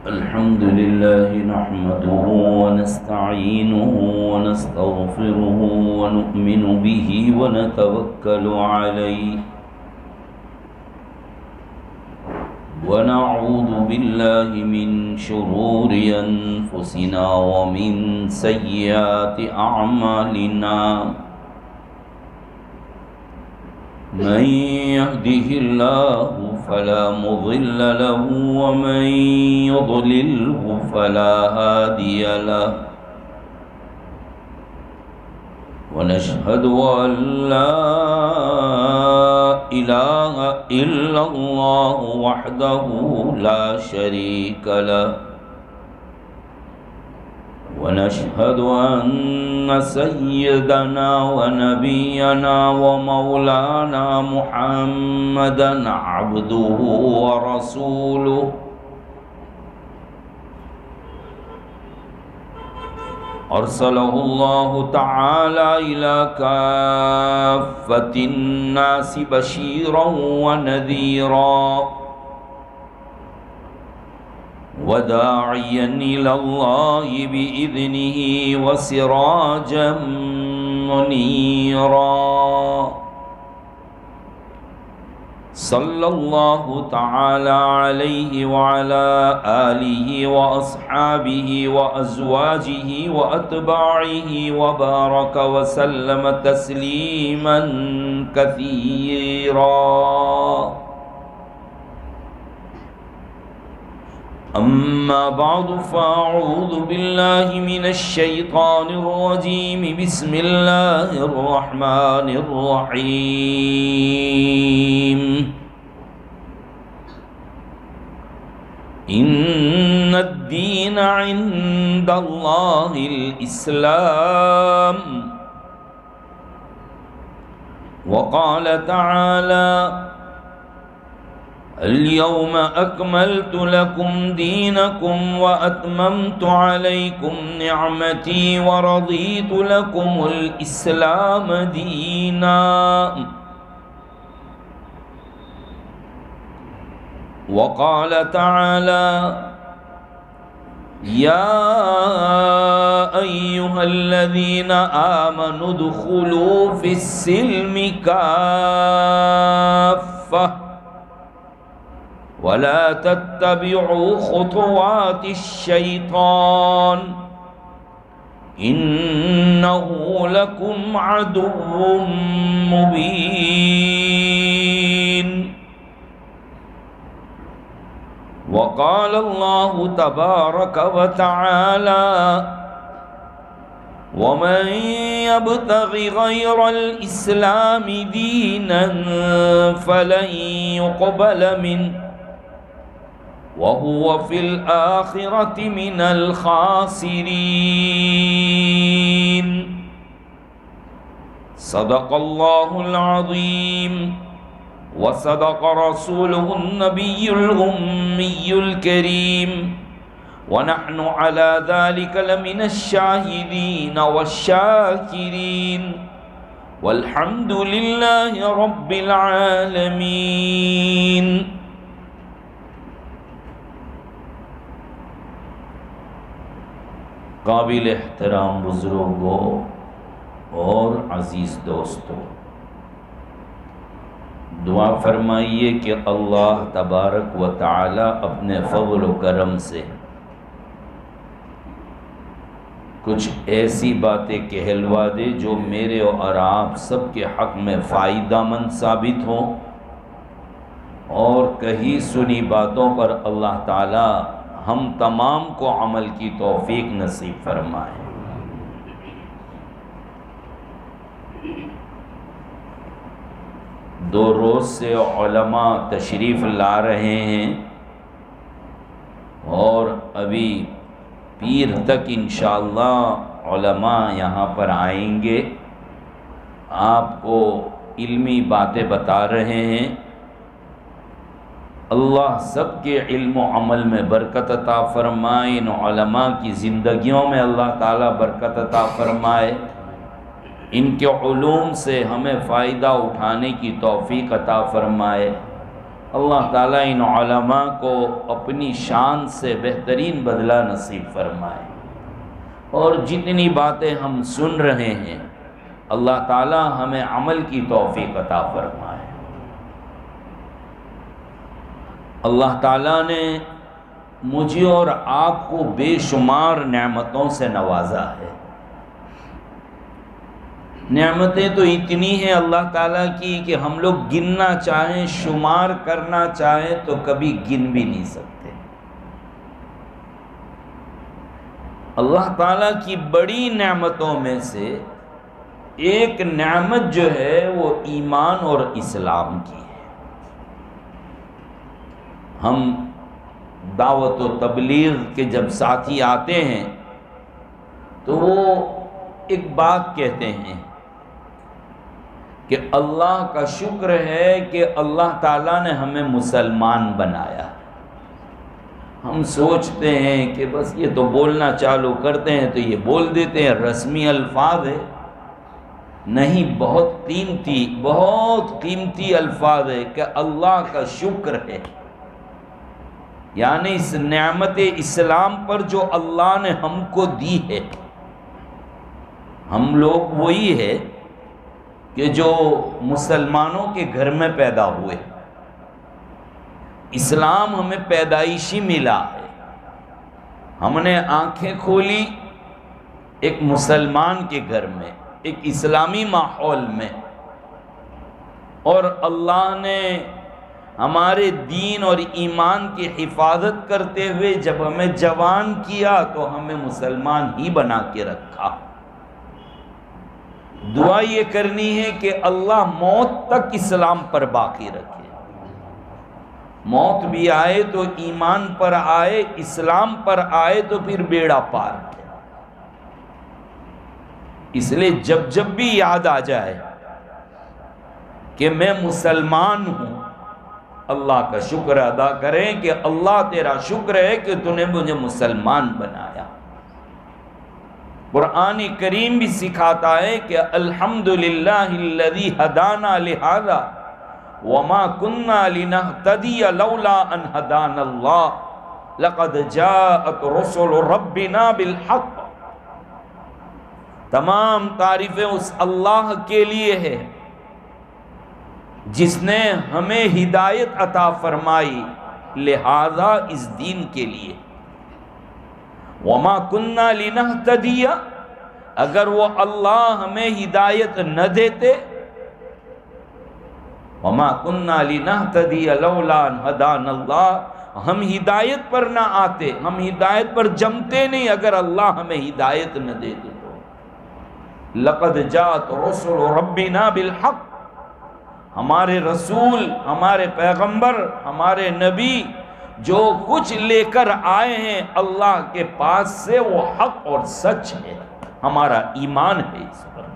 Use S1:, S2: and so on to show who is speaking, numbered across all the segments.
S1: الحمد لله نحمده ونستعينه ونستغفره ونؤمن به ونتوكل عليه ونعوذ بالله من شرور أنفسنا ومن سيئات أعمالنا من يهده الله فلا مضل له ومن يضلله فلا هادي له ونشهد أن لا إله إلا الله وحده لا شريك له ونشهد أن سيدنا ونبينا ومولانا محمدا عبده ورسوله أرسله الله تعالى إلى كافة الناس بشيرا ونذيرا وداعيا إلى الله بإذنه وسراجا منيرا صلى الله تعالى عليه وعلى آله وأصحابه وأزواجه وأتباعه وبارك وسلم تسليما كثيرا أما بعد فأعوذ بالله من الشيطان الرجيم بسم الله الرحمن الرحيم إن الدين عند الله الإسلام وقال تعالى اليوم أكملت لكم دينكم وأتممت عليكم نعمتي ورضيت لكم الإسلام دينا وقال تعالى يا أيها الذين آمنوا ادخلوا في السلم كافة ولا تتبعوا خطوات الشيطان إنه لكم عدو مبين وقال الله تبارك وتعالى ومن يبتغ غير الإسلام دينا فلن يقبل منه وهو في الآخرة من الخاسرين صدق الله العظيم وصدق رسوله النبي الأمي الكريم ونحن على ذلك لمن الشاهدين والشاكرين والحمد لله رب العالمين قابل احترام بزرگوں اور عزیز دوستوں، دعا فرمائیے کہ اللہ تبارک و تعالی اپنے فضل و کرم سے کچھ ایسی باتیں کہلوا دے جو میرے اور آپ سب کے حق میں فائدہ مند ثابت ہوں، اور کہی سنی باتوں پر اللہ تعالی ہم تمام کو عمل کی توفیق نصیب فرمائے۔ دو روز سے علماء تشریف لا رہے ہیں اور ابھی پیر تک انشاءاللہ علماء یہاں پر آئیں گے، آپ کو علمی باتیں بتا رہے ہیں۔ اللہ سب کے علم و عمل میں برکت عطا فرمائے، ان علماء کی زندگیوں میں اللہ تعالیٰ برکت عطا فرمائے، ان کے علوم سے ہمیں فائدہ اٹھانے کی توفیق عطا فرمائے، اللہ تعالیٰ ان علماء کو اپنی شان سے بہترین بدلہ نصیب فرمائے، اور جتنی باتیں ہم سن رہے ہیں اللہ تعالیٰ ہمیں عمل کی توفیق عطا فرمائے۔ اللہ تعالیٰ نے مجھے اور آپ کو بے شمار نعمتوں سے نوازا ہے۔ نعمتیں تو اتنی ہیں اللہ تعالیٰ کی کہ ہم لوگ گننا چاہیں، شمار کرنا چاہیں تو کبھی گن بھی نہیں سکتے۔ اللہ تعالیٰ کی بڑی نعمتوں میں سے ایک نعمت جو ہے وہ ایمان اور اسلام کی ہے۔ ہم دعوت و تبلیغ کے جب ساتھی آتے ہیں تو وہ ایک بات کہتے ہیں کہ اللہ کا شکر ہے کہ اللہ تعالیٰ نے ہمیں مسلمان بنایا۔ ہم سوچتے ہیں کہ بس یہ تو بولنا چالو کرتے ہیں تو یہ بول دیتے ہیں، رسمی الفاظ ہے۔ نہیں، بہت قیمتی الفاظ ہے کہ اللہ کا شکر ہے، یعنی اس نعمت اسلام پر جو اللہ نے ہم کو دی ہے۔ ہم لوگ وہی ہے کہ جو مسلمانوں کے گھر میں پیدا ہوئے، اسلام ہمیں پیدائشی ملا ہے۔ ہم نے آنکھیں کھولی ایک مسلمان کے گھر میں، ایک اسلامی ماحول میں، اور اللہ نے ہمارے دین اور ایمان کی حفاظت کرتے ہوئے جب ہمیں جوان کیا تو ہمیں مسلمان ہی بنا کے رکھا۔ دعا یہ کرنی ہے کہ اللہ موت تک اسلام پر باقی رکھے، موت بھی آئے تو ایمان پر آئے، اسلام پر آئے تو پھر بیڑا پار ہے۔ اس لیے جب بھی یاد آ جائے کہ میں مسلمان ہوں، اللہ کا شکر ادا کریں کہ اللہ تیرا شکر ہے کہ تو نے مجھے مسلمان بنایا۔ قرآن کریم بھی سکھاتا ہے کہ الحمدللہ الذی ہدانا لہذا وما كنا لنہتدی لولا ان ہدانا اللہ لقد جاءت رسل ربنا بالحق۔ تمام تعریفیں اس اللہ کے لیے ہے جس نے ہمیں ہدایت عطا فرمائی، لہذا اس دین کے لیے۔ وما كنا لنہتدی، اگر وہ اللہ ہمیں ہدایت نہ دیتے، وما كنا لنہتدی لولا ان ہدانا اللہ، ہم ہدایت پر نہ آتے، ہم ہدایت پر جمتے نہیں اگر اللہ ہمیں ہدایت نہ دیتے تو۔ لقد جاءت رسل ربنا بالحق، ہمارے رسول، ہمارے پیغمبر، ہمارے نبی جو کچھ لے کر آئے ہیں اللہ کے پاس سے وہ حق اور سچ ہے، ہمارا ایمان ہے اس پر۔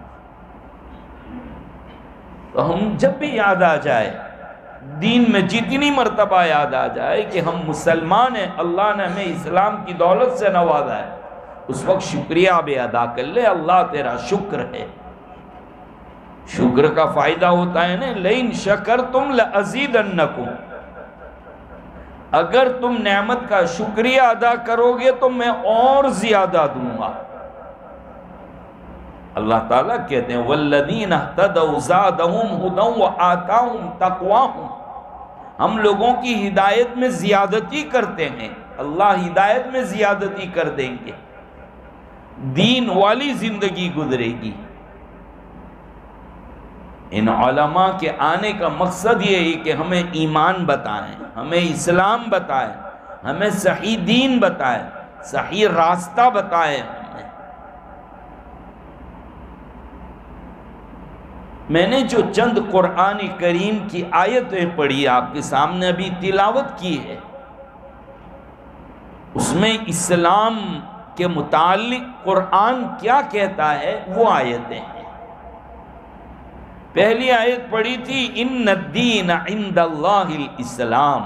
S1: تو ہم جب بھی یاد آ جائے، دین میں جتنی مرتبہ یاد آ جائے کہ ہم مسلمان ہیں، اللہ نے ہمیں اسلام کی دولت سے نوازا ہے، اس وقت شکریہ بھی ادا کر لے، اللہ تیرا شکر ہے۔ شکر کا فائدہ ہوتا ہے نا، لئن شکرتم لازیدنکم، اگر تم نعمت کا شکریہ ادا کرو گے تو میں اور زیادہ دوں گا۔ اللہ تعالیٰ کہتے ہیں والذین اہتدوا زادہم ھدی وآتاہم تقواہم، ہم لوگوں کی ہدایت میں زیادتی کرتے ہیں، اللہ ہدایت میں زیادتی کر دیں گے، دین والی زندگی گزرے گی۔ ان علماء کے آنے کا مقصد یہ ہے کہ ہمیں ایمان بتائیں، ہمیں اسلام بتائیں، ہمیں صحیح دین بتائیں، صحیح راستہ بتائیں ہمیں۔ میں نے جو چند قرآن کریم کی آیتیں پڑھی آپ کے سامنے ابھی تلاوت کی ہے، اس میں اسلام کے متعلق قرآن کیا کہتا ہے وہ آیتیں ہیں۔ پہلی آیت پڑھی تھی ان الدین عند اللہ الاسلام،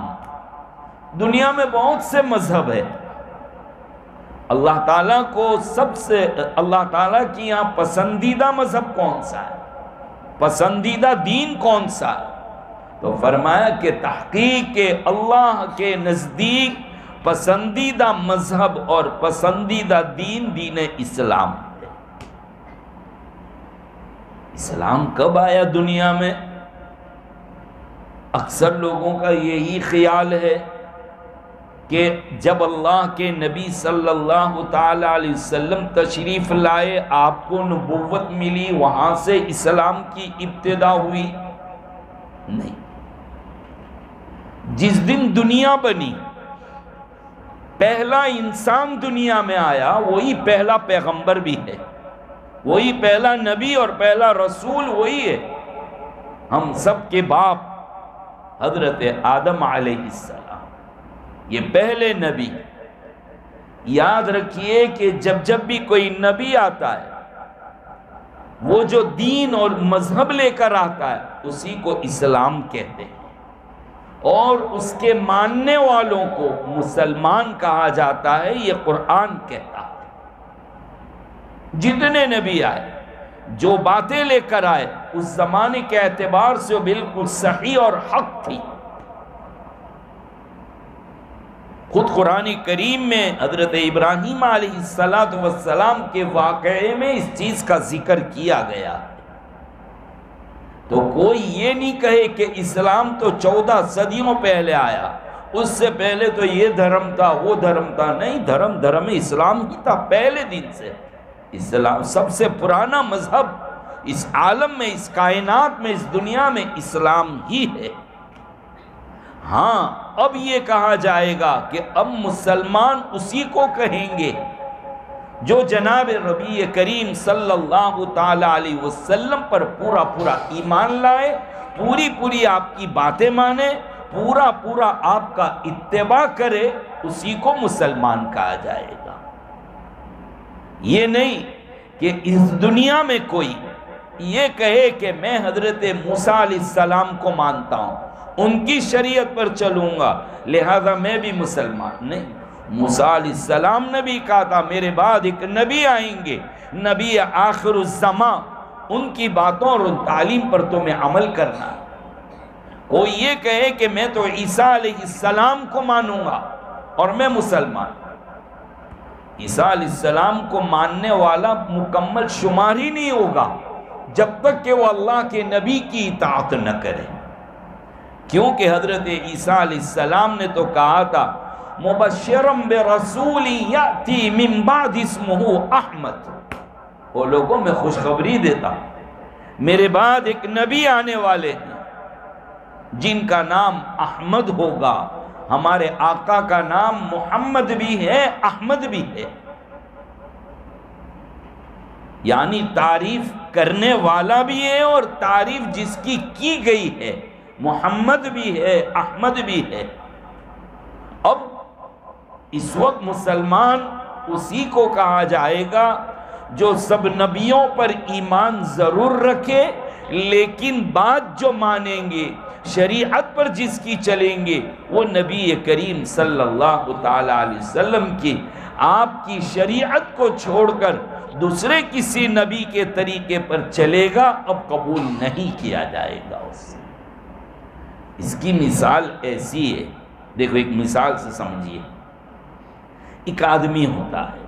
S1: دنیا میں بہت سے مذہب ہے، اللہ تعالیٰ کو اللہ تعالیٰ کی یہاں پسندیدہ مذہب کون سا ہے، پسندیدہ دین کون سا ہے؟ تو فرمایا کہ تحقیق کے اللہ کے نزدیک پسندیدہ مذہب اور پسندیدہ دین دین اسلام ہے۔ اسلام کب آیا دنیا میں؟ اکثر لوگوں کا یہی خیال ہے کہ جب اللہ کے نبی صلی اللہ تعالی علیہ وسلم تشریف لائے، آپ کو نبوت ملی، وہاں سے اسلام کی ابتدا ہوئی۔ نہیں، جس دن دنیا بنی، پہلا انسان دنیا میں آیا، وہی پہلا پیغمبر بھی ہے، وہی پہلا نبی اور پہلا رسول وہی ہے۔ ہم سب کے باپ حضرت آدم علیہ السلام، یہ پہلے نبی۔ یاد رکھیے کہ جب بھی کوئی نبی آتا ہے، وہ جو دین اور مذہب لے کر آتا ہے اسی کو اسلام کہتے ہیں، اور اس کے ماننے والوں کو مسلمان کہا جاتا ہے، یہ قرآن کہتا ہے۔ جتنے نبی آئے، جو باتیں لے کر آئے، اس زمانے کے اعتبار سے وہ بالکل صحیح اور حق تھی۔ خود قرآن کریم میں حضرت ابراہیم علیہ السلام کے واقعے میں اس چیز کا ذکر کیا گیا۔ تو کوئی یہ نہیں کہے کہ اسلام تو 14 صدیوں پہلے آیا، اس سے پہلے تو یہ دھرم تھا، وہ دھرم تھا۔ نہیں، دھرم اسلام ہی تھا پہلے دن سے۔ اسلام سب سے پرانا مذہب اس عالم میں، اس کائنات میں، اس دنیا میں اسلام ہی ہے۔ ہاں، اب یہ کہا جائے گا کہ اب مسلمان اسی کو کہیں گے جو جناب نبی کریم صلی اللہ تعالی علیہ وسلم پر پورا ایمان لائے، پوری آپ کی باتیں مانے، پورا آپ کا اتباع کرے، اسی کو مسلمان کہا جائے گا۔ یہ نہیں کہ اس دنیا میں کوئی یہ کہے کہ میں حضرت موسیٰ علیہ السلام کو مانتا ہوں، ان کی شریعت پر چلوں گا، لہذا میں بھی مسلمان۔ نہیں، موسیٰ علیہ السلام نے بھی کہا تھا میرے بعد ایک نبی آئیں گے، نبی آخر الزمان، ان کی باتوں اور ان تعلیم پر تمہیں عمل کرنا ہے۔ کوئی یہ کہے کہ میں تو عیسیٰ علیہ السلام کو مانوں گا اور میں مسلمان۔ عیسیٰ علیہ السلام کو ماننے والا مکمل شمار ہی نہیں ہوگا جب تک کہ وہ اللہ کے نبی کی اطاعت نہ کرے، کیونکہ حضرت عیسیٰ علیہ السلام نے تو کہا تھا مبشرم برسول یاتی من بعد اسمہ احمد، وہ لوگوں میں خوشخبری دیتا میرے بعد ایک نبی آنے والے ہیں جن کا نام احمد ہوگا۔ ہمارے آقا کا نام محمد بھی ہے، احمد بھی ہے، یعنی تعریف کرنے والا بھی ہے اور تعریف جس کی گئی ہے، محمد بھی ہے، احمد بھی ہے۔ اب اس وقت مسلمان اسی کو کہا جائے گا جو سب نبیوں پر ایمان ضرور رکھے، لیکن بات جو مانیں گے، شریعت پر جس کی چلیں گے، وہ نبی کریم صلی اللہ تعالی علیہ وسلم کی، آپ کی شریعت کو چھوڑ کر دوسرے کسی نبی کے طریقے پر چلے گا، اب قبول نہیں کیا جائے گا اسے۔ اس کی مثال ایسی ہے، دیکھو ایک مثال سے سمجھیے۔ ایک آدمی ہوتا ہے،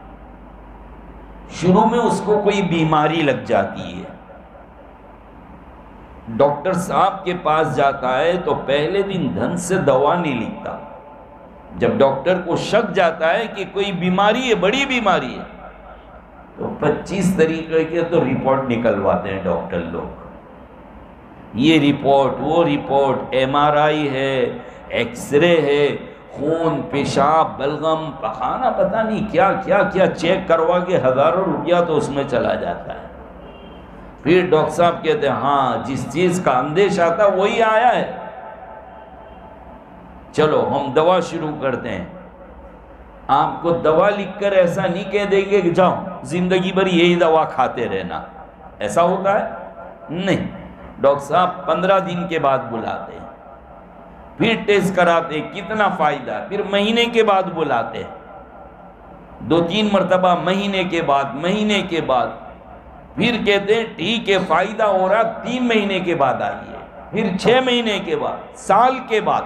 S1: شروع میں اس کو کوئی بیماری لگ جاتی ہے، ڈاکٹر صاحب کے پاس جاتا ہے تو پہلے دن ڈھنگ سے دوا نہیں لکھتا۔ جب ڈاکٹر کو شک جاتا ہے کہ کوئی بیماری ہے، بڑی بیماری ہے، تو 25 طریقے کے تو رپورٹ نکلواتے ہیں ڈاکٹر لوگ، یہ رپورٹ، وہ رپورٹ، MRI ہے، ایکس رے ہے، خون، پیشاب، بلغم، پخانہ، پتہ نہیں کیا چیک کروا کے ہزاروں روپیہ تو اس میں چلا جاتا ہے۔ پھر ڈاکٹر صاحب کہتے ہیں ہاں جس چیز کا اندیشہ تھا وہی آیا ہے، چلو ہم دوا شروع کرتے ہیں۔ آپ کو دوا لکھ کر ایسا نہیں کہہ دیں گے کہ جاؤ زندگی بھر یہی دوا کھاتے رہنا، ایسا ہوتا ہے؟ نہیں، ڈاکٹر صاحب 15 دن کے بعد بلاتے ہیں، پھر ٹیسٹ کراتے ہیں کتنا فائدہ ہے، پھر مہینے کے بعد بلاتے ہیں، 2-3 مرتبہ، مہینے کے بعد پھر کہتے ہیں ٹھیک ہے فائدہ ہو رہا، 3 مہینے کے بعد آئیے، پھر 6 مہینے کے بعد، سال کے بعد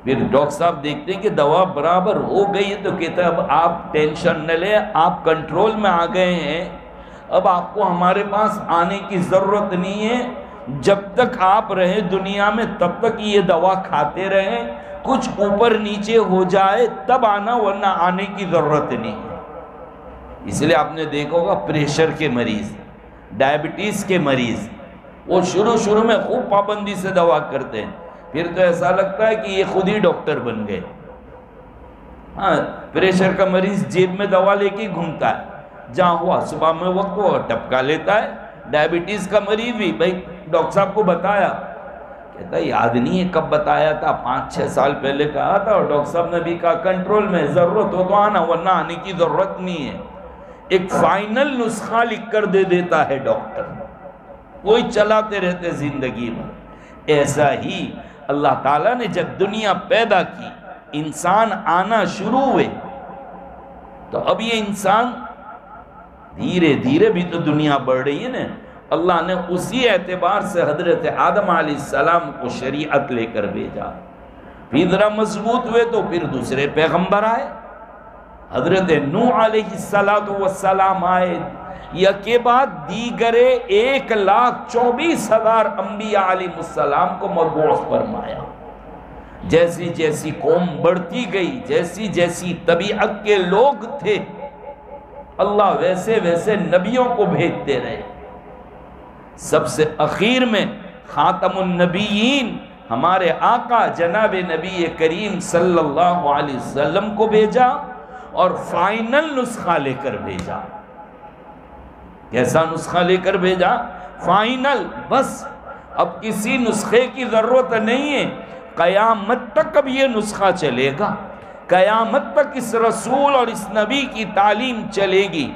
S1: پھر ڈاکٹر صاحب دیکھتے ہیں کہ دوا برابر ہو گئی ہے تو کہتا ہے اب آپ ٹینشن نہ لیں، آپ کنٹرول میں آ گئے ہیں، اب آپ کو ہمارے پاس آنے کی ضرورت نہیں ہے، جب تک آپ رہے دنیا میں تب تک یہ دوا کھاتے رہیں، کچھ اوپر نیچے ہو جائے تب آنا، ورنہ آنے کی ضرورت نہیں ہے۔ اس لیے آپ نے دیکھا ہوگا پریشر کے مریض، ڈائبٹیز کے مریض، وہ شروع میں خوب پابندی سے دوا کرتے ہیں، پھر تو ایسا لگتا ہے کہ یہ خود ہی ڈاکٹر بن گئے۔ ہاں، پریشر کا مریض جیب میں دوا لے کے گھومتا ہے، جہاں ہوا صبح میں وقت وہ ٹپکا لیتا ہے۔ ڈائبٹیز کا مریض بھی بھائی ڈاکٹر صاحب کو بتایا، کہتا ہے یاد نہیں ہے کب بتایا تھا، 5-6 سال پہلے کہا تھا، اور ڈاکٹر صاحب نے بھی کہا کنٹرول میں، ضرورت ہو تو آنا، ورنہ آنے کی ضرورت نہیں ہے۔ ایک فائنل نسخہ لکھ کر دے دیتا ہے ڈاکٹر، وہی چلاتے رہتے زندگی میں۔ ایسا ہی اللہ تعالیٰ نے جب دنیا پیدا کی، انسان آنا شروع ہوئے، تو اب یہ انسان دھیرے دھیرے بھی تو دنیا بڑھ رہی ہے نا، اللہ نے اسی اعتبار سے حضرت آدم علیہ السلام کو شریعت لے کر بھیجا، پھر ذرا مضبوط ہوئے تو پھر دوسرے پیغمبر آئے، حضرت نوح علیہ السلام آئے، یا کے بعد دیگرے 1,24,000 انبیاء علیہ السلام کو مبعوث فرمایا۔ جیسی جیسی قوم بڑھتی گئی، جیسی جیسی طبیعت کے لوگ تھے، اللہ ویسے ویسے نبیوں کو بھیجتے رہے۔ سب سے اخیر میں خاتم النبیین ہمارے آقا جناب نبی کریم صلی اللہ علیہ وسلم کو بھیجا، اور فائنل نسخہ لے کر بھیجا۔ کیسا نسخہ لے کر بھیجا؟ فائنل، بس اب کسی نسخے کی ضرورت نہیں ہے، قیامت تک اب یہ نسخہ چلے گا، قیامت تک اس رسول اور اس نبی کی تعلیم چلے گی۔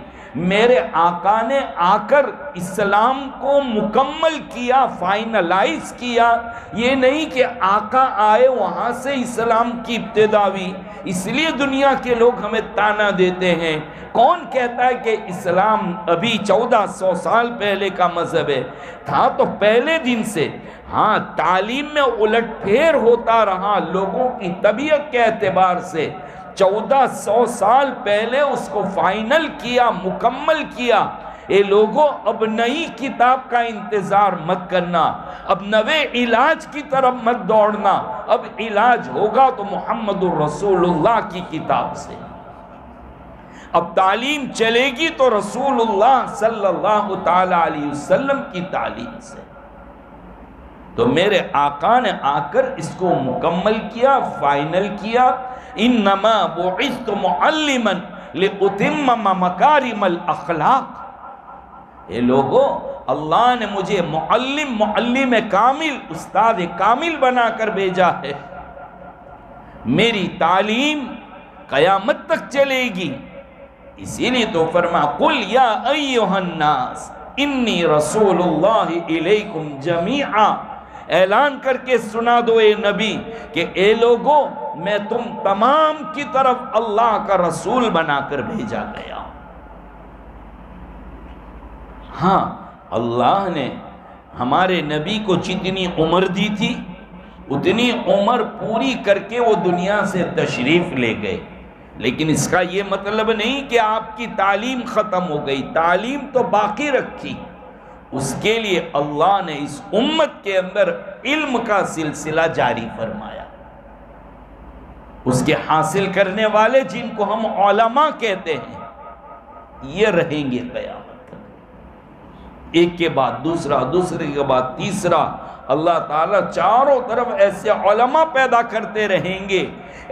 S1: میرے آقا نے آ کر اسلام کو مکمل کیا، فائنلائز کیا، یہ نہیں کہ آقا آئے وہاں سے اسلام کی ابتدا ہوئی۔ اس لیے دنیا کے لوگ ہمیں تانا دیتے ہیں، کون کہتا ہے کہ اسلام ابھی 1400 سال پہلے کا مذہب ہے؟ تھا تو پہلے دن سے، ہاں تعلیم میں الٹ پھیر ہوتا رہا لوگوں کی طبیعت کے اعتبار سے۔ 1400 سال پہلے اس کو فائنل کیا، مکمل کیا۔ اے لوگوں، اب نئی کتاب کا انتظار مت کرنا، اب نوے علاج کی طرف مت دوڑنا، اب علاج ہوگا تو محمد الرسول اللہ کی کتاب سے، اب تعلیم چلے گی تو رسول اللہ صلی اللہ تعالی علیہ وسلم کی تعلیم سے۔ تو میرے آقا نے آ کر اس کو مکمل کیا، فائنل کیا۔ انما بعثت معلما لاتمم مکارم الاخلاق۔ اے لوگو، اللہ نے مجھے معلم کامل، استاد کامل بنا کر بھیجا ہے۔ میری تعلیم قیامت تک چلے گی، اسی لیے تو فرما قل یا ایھا الناس انی رسول اللہ الیکم جمیعا، اعلان کر کے سنا دو اے نبی کہ اے لوگو، میں تم تمام کی طرف اللہ کا رسول بنا کر بھیجا گیا۔ ہاں، اللہ نے ہمارے نبی کو جتنی عمر دی تھی اتنی عمر پوری کر کے وہ دنیا سے تشریف لے گئے، لیکن اس کا یہ مطلب نہیں کہ آپ کی تعلیم ختم ہو گئی، تعلیم تو باقی رکھی۔ اس کے لیے اللہ نے اس امت کے اندر علم کا سلسلہ جاری فرمایا۔ اس کے حاصل کرنے والے جن کو ہم علماء کہتے ہیں، یہ رہیں گے قیامت تک، ایک کے بعد دوسرا، دوسرے کے بعد تیسرا۔ اللہ تعالیٰ چاروں طرف ایسے علماء پیدا کرتے رہیں گے،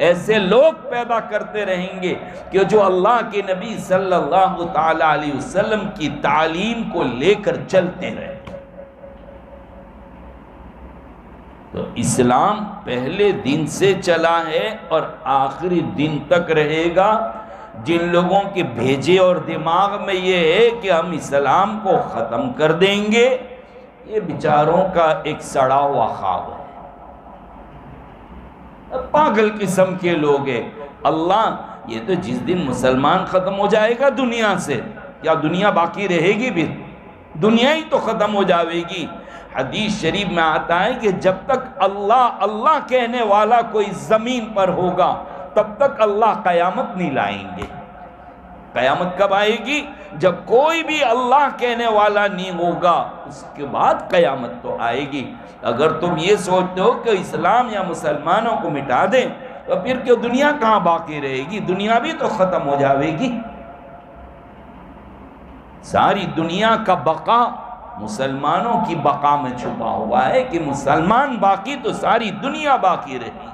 S1: ایسے لوگ پیدا کرتے رہیں گے کہ جو اللہ کے نبی صلی اللہ تعالی علیہ وسلم کی تعلیم کو لے کر چلتے رہیں۔ تو اسلام پہلے دن سے چلا ہے اور آخری دن تک رہے گا۔ جن لوگوں کے بھیجے اور دماغ میں یہ ہے کہ ہم اسلام کو ختم کر دیں گے، یہ بیچاروں کا ایک سڑا ہوا خواب ہے، پاگل قسم کے لوگ ہیں۔ اللہ، یہ تو جس دن مسلمان ختم ہو جائے گا دنیا سے، یا دنیا باقی رہے گی؟ بھی دنیا ہی تو ختم ہو جائے گی۔ حدیث شریف میں آتا ہے کہ جب تک اللہ اللہ کہنے والا کوئی زمین پر ہوگا تب تک اللہ قیامت نہیں لائیں گے۔ قیامت کب آئے گی؟ جب کوئی بھی اللہ کہنے والا نہیں ہوگا، اس کے بعد قیامت تو آئے گی۔ اگر تم یہ سوچتے ہو کہ اسلام یا مسلمانوں کو مٹا دیں تو پھر کیوں دنیا کہاں باقی رہے گی؟ دنیا بھی تو ختم ہو جاوے گی۔ ساری دنیا کا بقا مسلمانوں کی بقا میں چھپا ہوا ہے کہ مسلمان باقی تو ساری دنیا باقی رہے گی،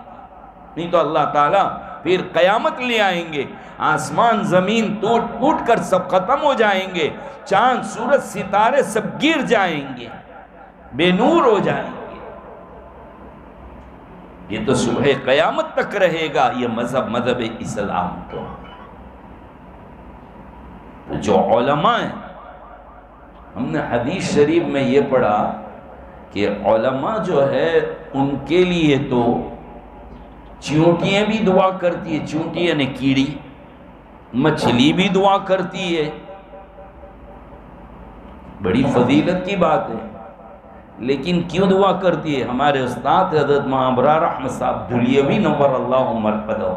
S1: نہیں تو اللہ تعالیٰ پھر قیامت لے آئیں گے، آسمان زمین ٹوٹ پھوٹ کر سب ختم ہو جائیں گے، چاند سورج ستارے سب گر جائیں گے، بے نور ہو جائیں گے۔ یہ تو صبح قیامت تک رہے گا یہ مذہب اسلام تو جو علماء ہیں، ہم نے حدیث شریف میں یہ پڑھا کہ علماء جو ہے ان کے لیے تو چیونٹیاں بھی دعا کرتی ہے، چیونٹی یعنی کیڑی، مچھلی بھی دعا کرتی ہے، بڑی فضیلت کی بات ہے۔ لیکن کیوں دعا کرتی ہے؟ ہمارے استاد حضرت ابرار احمد صاحب دھلیوی نور اللہ مرقدہ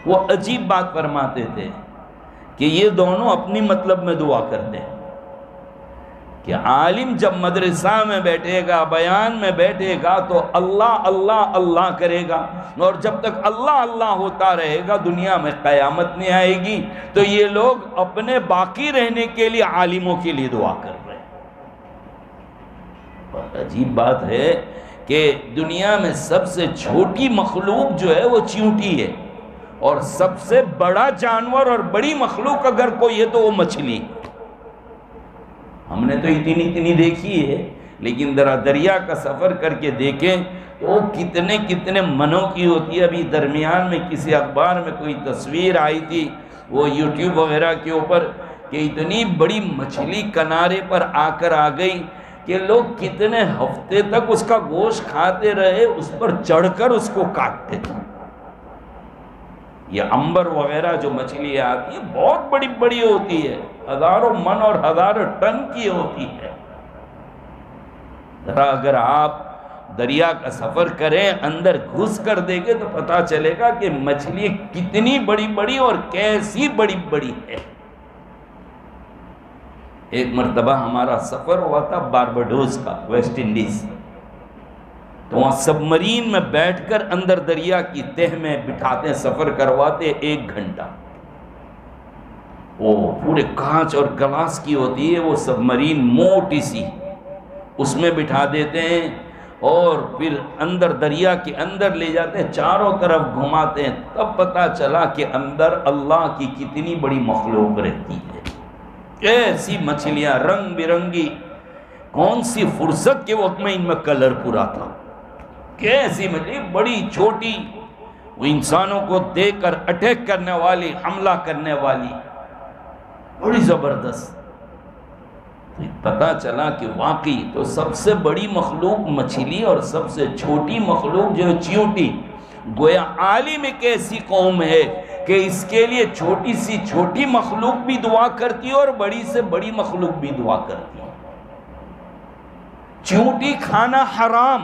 S1: وہ عجیب بات فرماتے تھے کہ یہ دونوں اپنی مطلب میں دعا کرتے ہیں کہ عالم جب مدرسہ میں بیٹھے گا، بیان میں بیٹھے گا تو اللہ اللہ اللہ کرے گا، اور جب تک اللہ اللہ ہوتا رہے گا دنیا میں قیامت نہیں آئے گی۔ تو یہ لوگ اپنے باقی رہنے کے لیے عالموں کے لیے دعا کر رہے ہیں۔ بہت عجیب بات ہے کہ دنیا میں سب سے چھوٹی مخلوق جو ہے وہ چیونٹی ہے، اور سب سے بڑا جانور اور بڑی مخلوق اگر کوئی ہے تو وہ مچھلی۔ ہم نے تو اتنی دیکھی ہے، لیکن ذرا دریا کا سفر کر کے دیکھیں تو وہ کتنے منوں کی ہوتی ہے۔ ابھی درمیان میں کسی اخبار میں کوئی تصویر آئی تھی وہ یوٹیوب وغیرہ کے اوپر کہ اتنی بڑی مچھلی کنارے پر آ کر آ گئی کہ لوگ کتنے ہفتے تک اس کا گوشت کھاتے رہے، اس پر چڑھ کر اس کو کاٹتے تھے۔ یہ امبر وغیرہ جو مچھلی آتی ہے بہت بڑی بڑی ہوتی ہے، ہزاروں من اور ہزاروں ٹن کی ہوتی ہے۔ ذرا اگر آپ دریا کا سفر کریں، اندر گھس کر دیکھیں تو پتہ چلے گا کہ مچھلی کتنی بڑی بڑی اور کیسی بڑی بڑی ہے۔ ایک مرتبہ ہمارا سفر ہوا تھا بارباڈوس کا، ویسٹ انڈیز، تو وہاں سب مرین میں بیٹھ کر اندر دریا کی تہ میں بٹھاتے، سفر کرواتے 1 گھنٹہ۔ وہ پورے کانچ اور گلاس کی ہوتی ہے وہ سب مرین، موٹی سی، اس میں بٹھا دیتے ہیں اور پھر اندر دریا کے اندر لے جاتے ہیں، چاروں طرف گھماتے ہیں، تب پتہ چلا کہ اندر اللہ کی کتنی بڑی مخلوق رہتی ہے۔ ایسی مچھلیاں رنگ برنگی، کون سی فرصت کے وقت میں ان میں کلر پورا تھا، کیسی مچھلی بڑی چھوٹی، وہ انسانوں کو دیکھ کر اٹیک کرنے والی، حملہ کرنے والی، بڑی زبردست۔ پتہ چلا کہ واقعی تو سب سے بڑی مخلوق مچھلی اور سب سے چھوٹی مخلوق جو چیونٹی، گویا عالم ایک ایسی قوم ہے کہ اس کے لیے چھوٹی سی چھوٹی مخلوق بھی دعا کرتی ہے اور بڑی سے بڑی مخلوق بھی دعا کرتی ہے۔ چیونٹی کھانا حرام،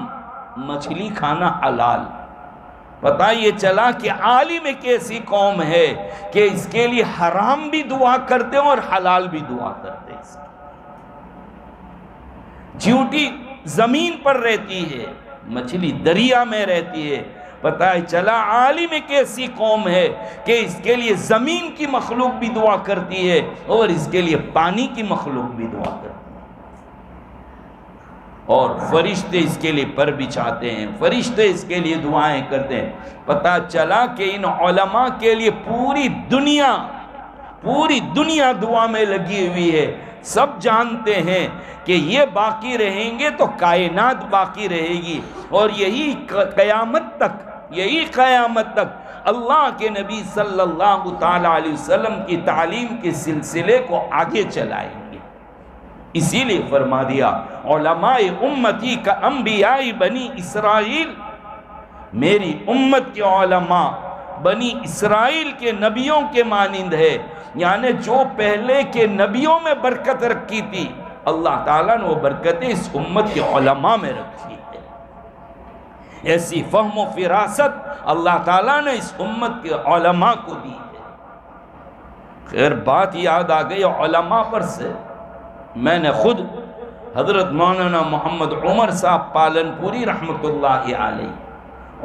S1: مچھلی کھانا حلال۔ پتہ یہ چلا کہ عالم ایک ایسی قوم ہے کہ اس کے لیے حرام بھی دعا کرتے ہیں اور حلال بھی دعا کرتے ہیں۔ چیونٹی زمین پر رہتی ہے، مچھلی دریا میں رہتی ہے۔ پتہ چلا عالم ایک ایسی قوم ہے کہ اس کے لیے زمین کی مخلوق بھی دعا کرتی ہے اور اس کے لیے پانی کی مخلوق بھی دعا کرتی ہے، اور فرشتے اس کے لیے پر بچھاتے ہیں، فرشتے اس کے لیے دعائیں کرتے ہیں۔ پتہ چلا کہ ان علماء کے لیے پوری دنیا دعا میں لگی ہوئی ہے۔ سب جانتے ہیں کہ یہ باقی رہیں گے تو کائنات باقی رہے گی، اور یہی قیامت تک اللہ کے نبی صلی اللہ تعالیٰ علیہ وسلم کی تعلیم کے سلسلے کو آگے چلائیں گے۔ اسی لیے فرما دیا علماء امتی کا انبیاء بنی اسرائیل، میری امت کے علماء بنی اسرائیل کے نبیوں کے مانند ہے، یعنی جو پہلے کے نبیوں میں برکت رکھی تھی اللہ تعالیٰ نے وہ برکتیں اس امت کے علماء میں رکھی ہے، ایسی فہم و فراست اللہ تعالیٰ نے اس امت کے علماء کو دی ہے۔ خیر بات یاد آ گئی علماء پر سے، میں نے خود حضرت مولانا محمد عمر صاحب پالن پوری رحمۃ اللہ علیہ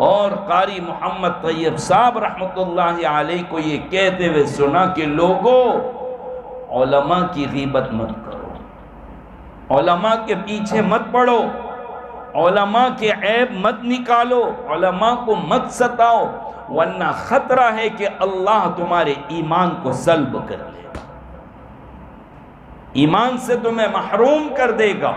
S1: اور قاری محمد طیب صاحب رحمۃ اللہ علیہ کو یہ کہتے ہوئے سنا کہ لوگوں علماء کی غیبت مت کرو، علماء کے پیچھے مت پڑو، علماء کے عیب مت نکالو، علماء کو مت ستاؤ، ورنہ خطرہ ہے کہ اللہ تمہارے ایمان کو سلب کر لے، ایمان سے تمہیں محروم کر دے گا۔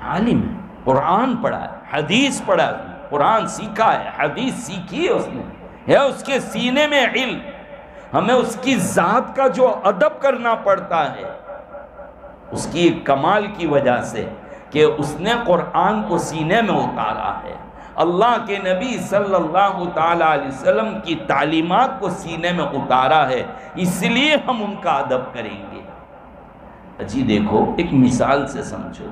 S1: عالم ہے، قرآن پڑھا ہے، حدیث پڑھا ہے، قرآن سیکھا ہے، حدیث سیکھی ہے، اس نے ہے اس کے سینے میں علم، ہمیں اس کی ذات کا جو ادب کرنا پڑتا ہے اس کی کمال کی وجہ سے کہ اس نے قرآن کو سینے میں اتارا ہے، اللہ کے نبی صلی اللہ تعالیٰ علیہ وسلم کی تعلیمات کو سینے میں اتارا ہے، اس لیے ہم ان کا ادب کریں گے۔ جی دیکھو ایک مثال سے سمجھو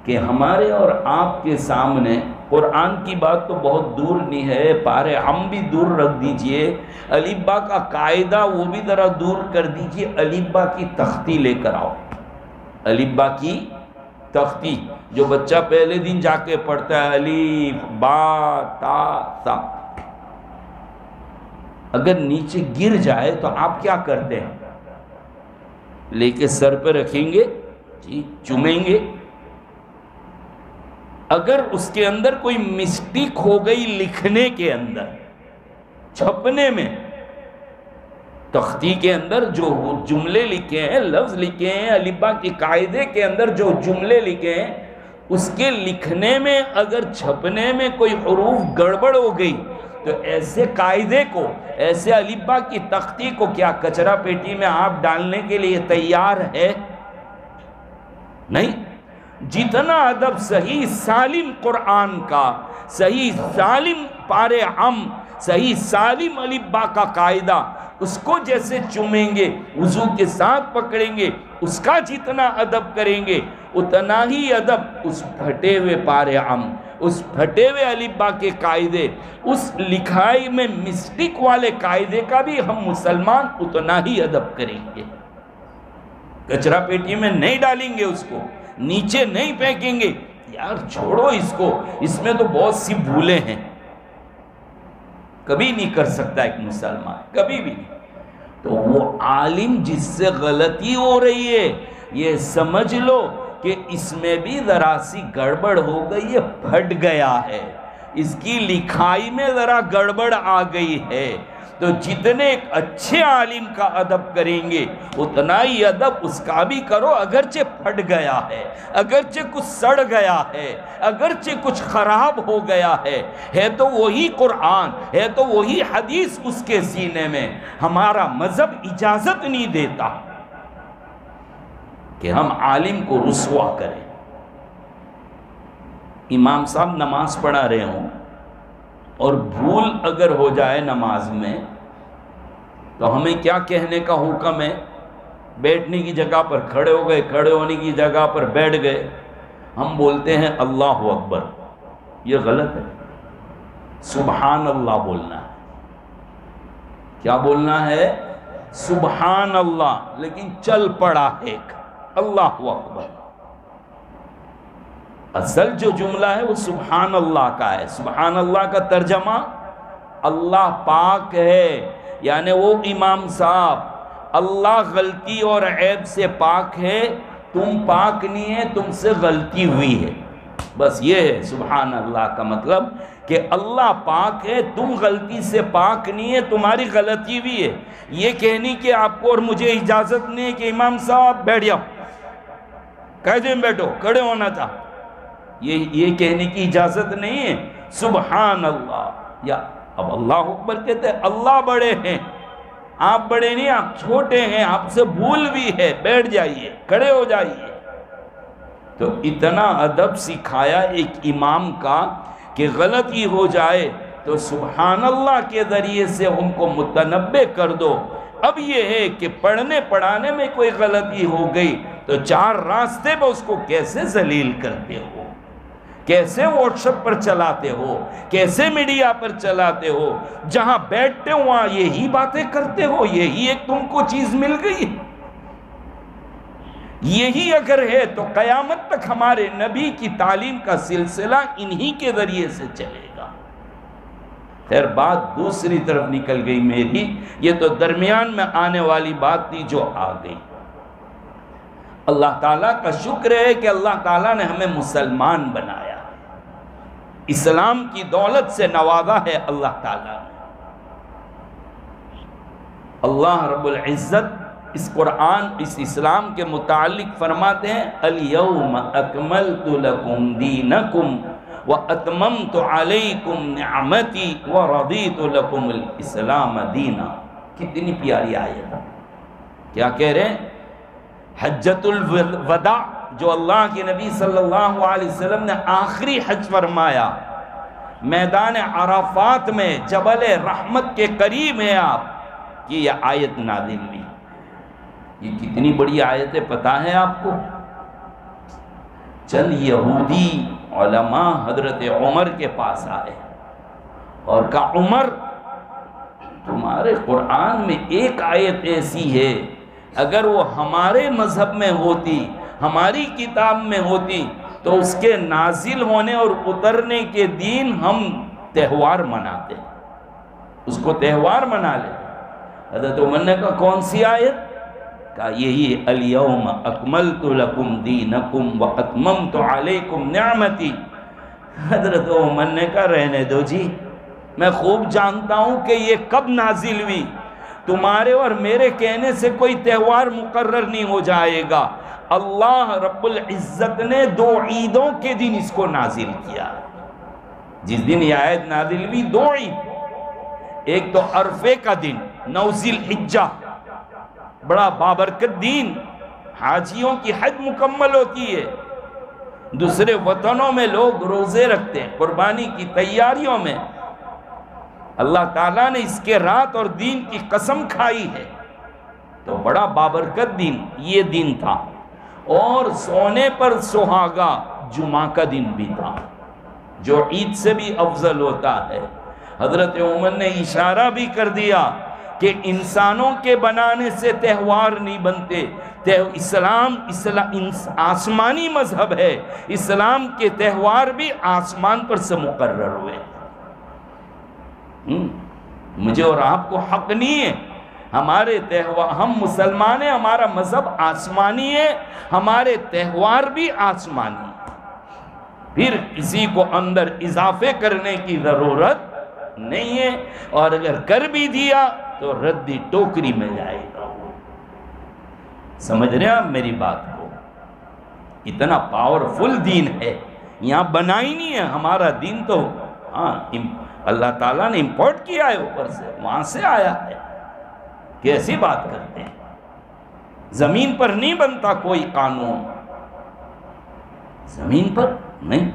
S1: کہ ہمارے اور آپ کے سامنے قرآن کی بات تو بہت دور نہیں ہے، پارے ہم بھی دور رکھ دیجئے، الف با کا قاعدہ وہ بھی ذرا دور کر دیجئے، الف با کی تختی لے کر آؤ، الف با کی تختی جو بچہ پہلے دن جا کے پڑھتا ہے الف با تا سا، اگر نیچے گر جائے تو آپ کیا کرتے ہیں؟ لے کے سر پہ رکھیں گے جی، چومیں گے، اگر اس کے اندر کوئی مسٹیک ہو گئی لکھنے کے اندر، چھپنے میں، تختی کے اندر جو جملے لکھے ہیں، لفظ لکھے ہیں، الف با کے قاعدے کے اندر جو جملے لکھے ہیں، اس کے لکھنے میں اگر چھپنے میں کوئی حروف گڑبڑ ہو گئی تو ایسے قاعدے کو، ایسے الف با کی تختی کو کیا کچرا پیٹی میں آپ ڈالنے کے لیے تیار ہے؟ نہیں۔ جتنا ادب صحیح سالم قرآن کا، صحیح سالم پارے عم، صحیح سالم الف با کا قاعدہ، اس کو جیسے چومیں گے، وضو کے ساتھ پکڑیں گے، اس کا جتنا ادب کریں گے اتنا ہی ادب اس پھٹے ہوئے پارے عم، اس پھٹے ہوئے الف با کے قاعدے، اس لکھائی میں مسٹیک والے قاعدے کا بھی ہم مسلمان اتنا ہی ادب کریں گے۔ کچرا پیٹی میں نہیں ڈالیں گے، اس کو نیچے نہیں پھینکیں گے، یار چھوڑو اس کو، اس میں تو بہت سی بھولیں ہیں، کبھی نہیں کر سکتا ایک مسلمان، کبھی بھی نہیں۔ تو وہ عالم جس سے غلطی ہو رہی ہے یہ سمجھ لو کہ اس میں بھی ذرا سی گڑبڑ ہو گئی ہے، پھٹ گیا ہے، اس کی لکھائی میں ذرا گڑبڑ آ گئی ہے، تو جتنے ایک اچھے عالم کا ادب کریں گے اتنا ہی ادب اس کا بھی کرو، اگرچہ پھٹ گیا ہے، اگرچہ کچھ سڑ گیا ہے، اگرچہ کچھ خراب ہو گیا ہے تو وہی قرآن ہے، تو وہی حدیث اس کے سینے میں۔ ہمارا مذہب اجازت نہیں دیتا کہ ہم عالم کو رسوا کریں۔ امام صاحب نماز پڑھا رہے ہوں اور بھول اگر ہو جائے نماز میں تو ہمیں کیا کہنے کا حکم ہے؟ بیٹھنے کی جگہ پر کھڑے ہو گئے، کھڑے ہونے کی جگہ پر بیٹھ گئے، ہم بولتے ہیں اللہ اکبر، یہ غلط ہے، سبحان اللہ بولنا ہے۔ کیا بولنا ہے؟ سبحان اللہ، لیکن چل پڑا ایک اللہ اکبر۔ اصل جو جملہ ہے وہ سبحان اللہ کا ہے۔ سبحان اللہ کا ترجمہ اللہ پاک ہے، یعنی وہ امام صاحب اللہ غلطی اور عیب سے پاک ہے، تم پاک نہیں ہے، تم سے غلطی ہوئی ہے، بس یہ ہے سبحان اللہ کا مطلب، کہ اللہ پاک ہے، تم غلطی سے پاک نہیں ہے، تمہاری غلطی ہوئی ہے۔ یہ کہنے کہ آپ کو اور مجھے اجازت نہیں ہے کہ امام صاحب بیٹھ جاؤ، قاعدے میں بیٹھو، کھڑے ہونا تھا، یہ کہنے کی اجازت نہیں ہے۔ سبحان اللہ، یا اب اللہ اکبر کہتے ہیں، اللہ بڑے ہیں، آپ بڑے نہیں، آپ چھوٹے ہیں، آپ سے بھول بھی ہے، بیٹھ جائیے، کھڑے ہو جائیے۔ تو اتنا ادب سکھایا ایک امام کا کہ غلطی ہو جائے تو سبحان اللہ کے ذریعے سے ان کو متنبہ کر دو، اب یہ ہے کہ پڑھنے پڑھانے میں کوئی غلطی ہو گئی تو چار راستے پہ اس کو کیسے ذلیل کرتے ہو، کیسے واٹس ایپ پر چلاتے ہو، کیسے میڈیا پر چلاتے ہو، جہاں بیٹھتے ہو وہاں یہی باتیں کرتے ہو، یہی ایک تم کو چیز مل گئی۔ یہی اگر ہے تو قیامت تک ہمارے نبی کی تعلیم کا سلسلہ انہی کے ذریعے سے چلے گا۔ خیر بات دوسری طرف نکل گئی میری، یہ تو درمیان میں آنے والی بات تھی جو آ گئی۔ اللہ تعالیٰ کا شکر ہے کہ اللہ تعالیٰ نے ہمیں مسلمان بنایا، اسلام کی دولت سے نوازا ہے اللہ تعالیٰ نے۔ اللہ رب العزت اس قرآن اس اسلام کے متعلق فرماتے ہیں اليوم اکملت لکم دینکم واتممت علیکم نعمتی ورضیت لکم الاسلام دینا۔ کتنی پیاری آیت ہے۔ کیا کہہ رہے ہیں؟ حجۃ الوداع جو اللہ کے نبی صلی اللہ علیہ وسلم نے آخری حج فرمایا، میدان عرفات میں جبل رحمت کے قریب ہیں آپ، کہ یہ آیت نازل ہوئی۔ یہ کتنی بڑی آیت ہے پتہ ہے آپ کو؟ چند یہودی علماء حضرت عمر کے پاس آئے اور کہا عمر تمہارے قرآن میں ایک آیت ایسی ہے اگر وہ ہمارے مذہب میں ہوتی، ہماری کتاب میں ہوتی تو اس کے نازل ہونے اور اترنے کے دن ہم تہوار مناتے، اس کو تہوار منا لیتے۔ حضرت عمر نے کہا کون سی آیت؟ کہا یہی الیوم اکملت لکم دینکم واتممت علیکم نعمتی۔ حضرت عمر نے کہا رہنے دو جی، میں خوب جانتا ہوں کہ یہ کب نازل ہوئی، تمہارے اور میرے کہنے سے کوئی تہوار مقرر نہیں ہو جائے گا۔ اللہ رب العزت نے 2 عیدوں کے دن اس کو نازل کیا۔ جس دن یہ آیت نازل ہوئی 2 عید، ایک تو عرفے کا دن 9 ذی الحجہ، بڑا بابرکت دین، حاجیوں کی حج مکمل ہوتی ہے، دوسرے وطنوں میں لوگ روزے رکھتے ہیں قربانی کی تیاریوں میں، اللہ تعالیٰ نے اس کے رات اور دین کی قسم کھائی ہے، تو بڑا بابرکت دن یہ دن تھا۔ اور سونے پر سہاگا جمعہ کا دن بھی تھا جو عید سے بھی افضل ہوتا ہے۔ حضرت عمر نے اشارہ بھی کر دیا کہ انسانوں کے بنانے سے تہوار نہیں بنتے، اسلام آسمانی مذہب ہے، اسلام کے تہوار بھی آسمان پر سے مقرر ہوئے۔ مجھے اور آپ کو حق نہیں ہے، ہمارے تہوار، ہم مسلمان ہیں، ہمارا مذہب آسمانی ہے، ہمارے تہوار بھی آسمانی ہے، پھر کسی کو اندر اضافے کرنے کی ضرورت نہیں ہے، اور اگر کر بھی دیا تو ردی ٹوکری میں جائے گا۔ سمجھ رہے ہیں آپ میری بات کو؟ اتنا پاورفل دین ہے، یہاں بنا ہی نہیں ہے ہمارا دین، تو ہاں اللہ تعالیٰ نے امپورٹ کیا ہے اوپر سے، وہاں سے آیا ہے۔ کیسی بات کرتے ہیں؟ زمین پر نہیں بنتا کوئی قانون، زمین پر نہیں۔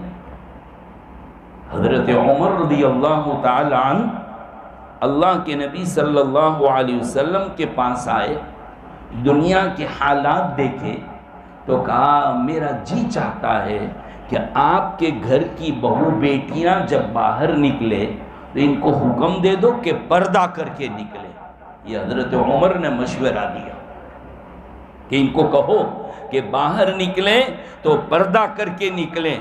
S1: حضرت عمر رضی اللہ تعالی عنہ اللہ کے نبی صلی اللہ علیہ وسلم کے پاس آئے، دنیا کے حالات دیکھے تو کہا میرا جی چاہتا ہے کہ آپ کے گھر کی بہو بیٹیاں جب باہر نکلے تو ان کو حکم دے دو کہ پردہ کر کے نکلے۔ یہ حضرت عمر نے مشورہ دیا کہ ان کو کہو کہ باہر نکلیں تو پردہ کر کے نکلیں،